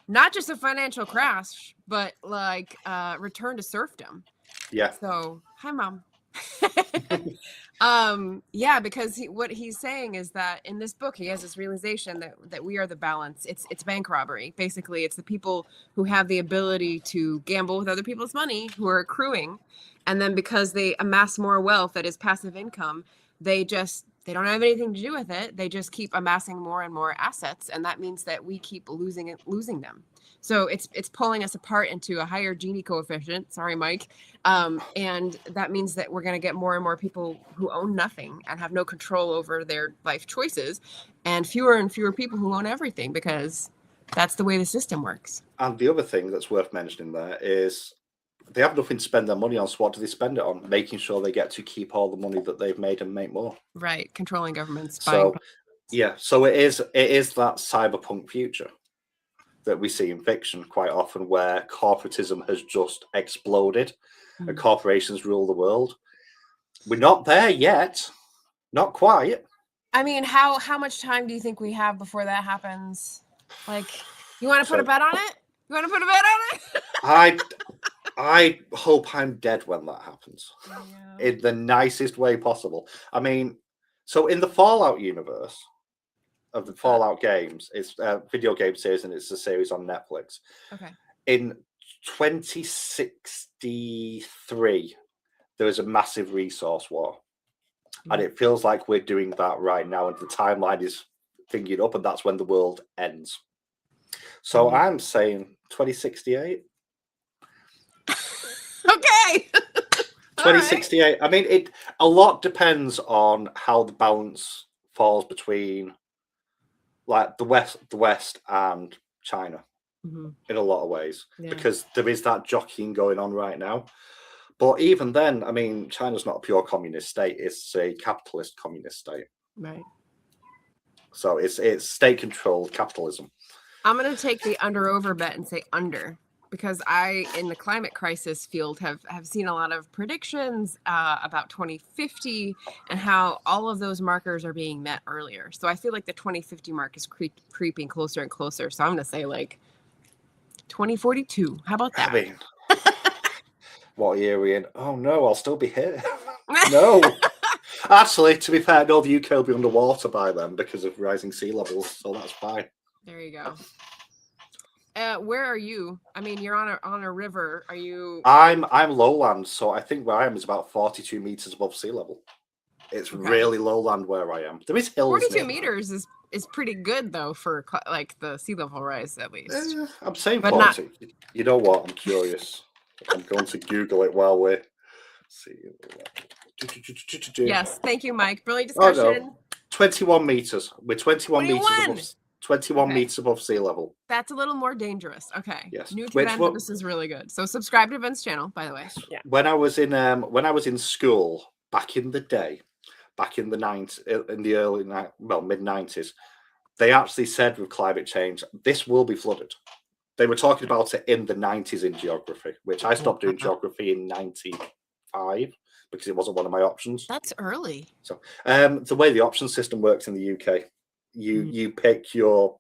not just a financial crash, but like return to serfdom. Yeah. So, hi, Mom. Yeah, because what he's saying is that in this book he has this realization that we are the balance. It's bank robbery. Basically, it's the people who have the ability to gamble with other people's money who are accruing, and then because they amass more wealth that is passive income, they don't have anything to do with it. They just keep amassing more and more assets, and that means that we keep losing them. So it's pulling us apart into a higher Gini coefficient. Sorry, Mike. And that means that we're going to get more and more people who own nothing and have no control over their life choices, and fewer people who own everything, because that's the way the system works. And the other thing that's worth mentioning there is they have nothing to spend their money on. So what do they spend it on? Making sure they get to keep all the money that they've made and make more. Right. Controlling governments. So it is that cyberpunk future that we see in fiction quite often, where corporatism has just exploded and corporations rule the world. We're not there yet. Not quite. I mean, how much time do you think we have before that happens? Like, you want to put a bet on it? You want to put a bet on it? I hope I'm dead when that happens. In the nicest way possible. I mean, so in the Fallout universe of the Fallout games, it's a video game series and it's a series on Netflix. Okay. In 2063, there was a massive resource war. And it feels like we're doing that right now, and the timeline is thinking up, and that's when the world ends. So I'm saying 2068. Okay. 2068. Right. I mean, a lot depends on how the balance falls between, like, the West and China in a lot of ways, because there is that jockeying going on right now. But even then, I mean, China's not a pure communist state; it's a capitalist communist state. Right. So it's state-controlled capitalism. I'm going to take the under-over bet and say under, because I, in the climate crisis field, have seen a lot of predictions about 2050 and how all of those markers are being met earlier. So I feel like the 2050 mark is creeping closer and closer. So I'm going to say like 2042. How about that? I mean, what year are we in? Oh no, I'll still be here. No. Actually, to be fair, no, the UK will be underwater by then because of rising sea levels, so that's fine. There you go. Where are you? I mean, you're on a river. Are you? I'm lowland, so I think where I am is about 42 meters above sea level. It's really lowland where I am. There is hills. 42 meters is pretty good though for like the sea level rise, at least. I'm saying but 40. Not... You know what? I'm curious. I'm going to Google it while we're seeing. Yes, thank you, Mike. Brilliant discussion. Oh, no. 21 meters. We're 21 meters above sea level. That's a little more dangerous. Okay. Yes. New to Ven, this is really good. So subscribe to Ven's channel, by the way. Yeah. When I was in school back in the day, back in the 90s, in the mid 90s, they actually said with climate change, this will be flooded. They were talking about it in the 90s in geography, which I stopped doing geography in 95 because it wasn't one of my options. That's early. So the way the option system works in the UK, you pick your...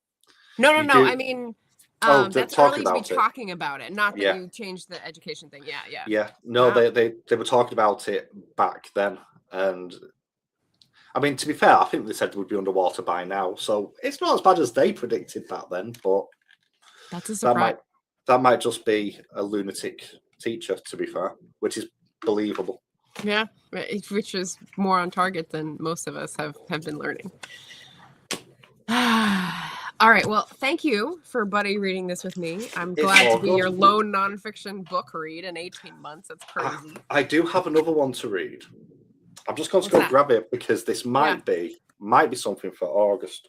No. I mean, that's early to be talking about it, not that you changed the education thing. Yeah. No, they were talking about it back then. And I mean, to be fair, I think they said we'd be underwater by now. So it's not as bad as they predicted back then, but that's a surprise. That might just be a lunatic teacher, to be fair, which is believable. Yeah, which is more on target than most of us have been learning. All right. Well, thank you for buddy reading this with me. I'm glad to be your lone nonfiction book read in 18 months. That's crazy. I do have another one to read. I'm just going to go grab it because this might be something for August.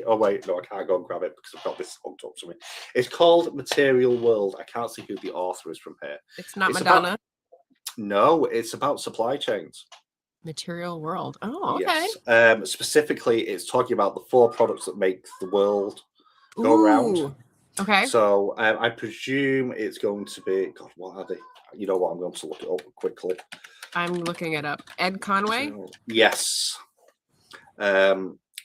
Oh wait, no, I can't go and grab it because I've got this hooked up to me. It's called Material World. I can't see who the author is from here. It's not Madonna. No, it's about supply chains. Material World. Oh, okay. Yes. Specifically, it's talking about the 4 products that make the world go round. Okay. So I presume it's going to be... God, what are they? You know what? I'm going to look it up quickly. I'm looking it up. Ed Conway? Yes.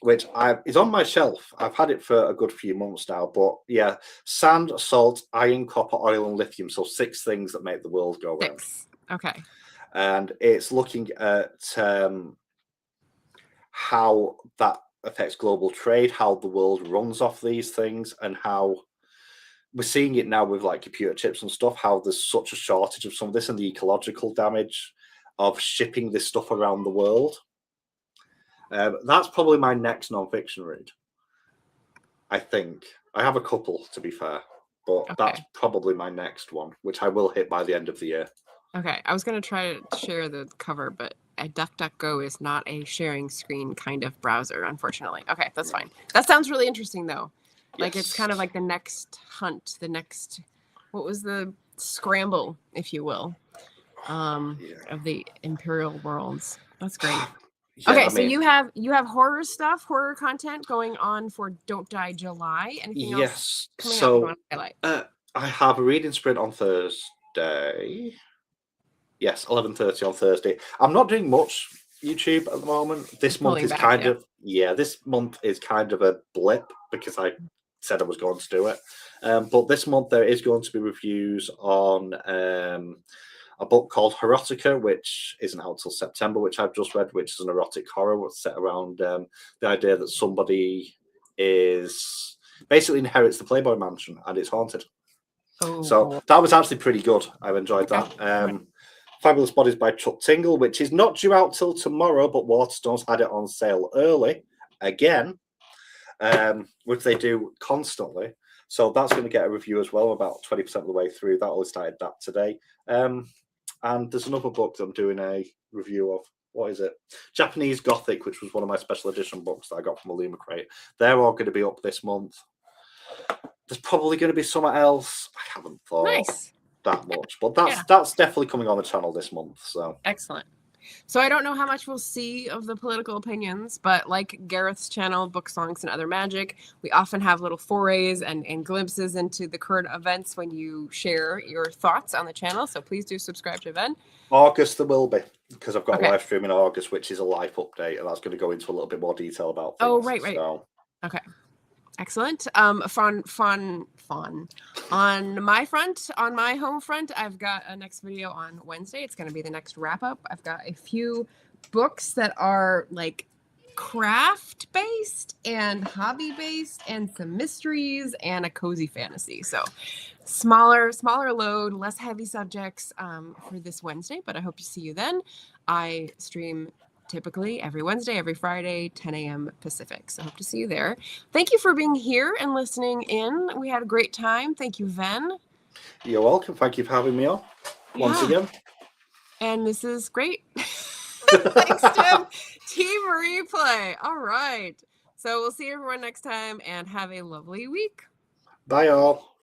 Which is on my shelf. I've had it for a good few months now. But yeah, sand, salt, iron, copper, oil, and lithium. So 6 things that make the world go round. 6. Okay. And it's looking at how that affects global trade, how the world runs off these things, and how we're seeing it now with like computer chips and stuff, how there's such a shortage of some of this and the ecological damage of shipping this stuff around the world. That's probably my next nonfiction read. I think. I have a couple, to be fair, but that's probably my next one, which I will hit by the end of the year. Okay, I was going to try to share the cover, but DuckDuckGo is not a sharing screen kind of browser, unfortunately. Okay, that's fine. That sounds really interesting, though. Like, it's kind of like the next hunt, what was the scramble, if you will, of the Imperial Worlds. That's great. Okay, so you have horror stuff, horror content going on for Don't Die July. Anything else coming up you want to highlight? I have a reading sprint on Thursday. Yes, 11:30 on Thursday. I'm not doing much YouTube at the moment. This month is this month is kind of a blip because I said I was going to do it. But this month there is going to be reviews on a book called Erotica, which isn't out till September, which I've just read, which is an erotic horror set around the idea that somebody basically inherits the Playboy Mansion and it's haunted. So that was actually pretty good. I've enjoyed that. Fabulous Bodies by Chuck Tingle, which is not due out till tomorrow, but Waterstones had it on sale early again, which they do constantly. So that's going to get a review as well. I'm about 20% of the way through. That only started that today. And there's another book that I'm doing a review of. What is it? Japanese Gothic, which was one of my special edition books that I got from a Luma crate. They're all going to be up this month. There's probably going to be somewhere else. I haven't thought that much, but that's definitely coming on the channel this month. So excellent. So I don't know how much we'll see of the political opinions, but like Gareth's channel, Book Songs and Other Magic, we often have little forays and glimpses into the current events when you share your thoughts on the channel. So please do subscribe to Ben. August there will be, because I've got a live stream in August, which is a life update, and that's going to go into a little bit more detail about things. Oh, right. So. Okay. Excellent. Fun. On my front, on my home front, I've got a next video on Wednesday. It's going to be the next wrap up. I've got a few books that are like craft based and hobby based and some mysteries and a cozy fantasy. So smaller load, less heavy subjects for this Wednesday, but I hope to see you then. I stream typically every Wednesday, every Friday, 10 a.m. Pacific. So I hope to see you there. Thank you for being here and listening in. We had a great time. Thank you, Ven. You're welcome. Thank you for having me on once again. And this is great. Thanks, Tim. Team replay. All right. So we'll see everyone next time and have a lovely week. Bye, all.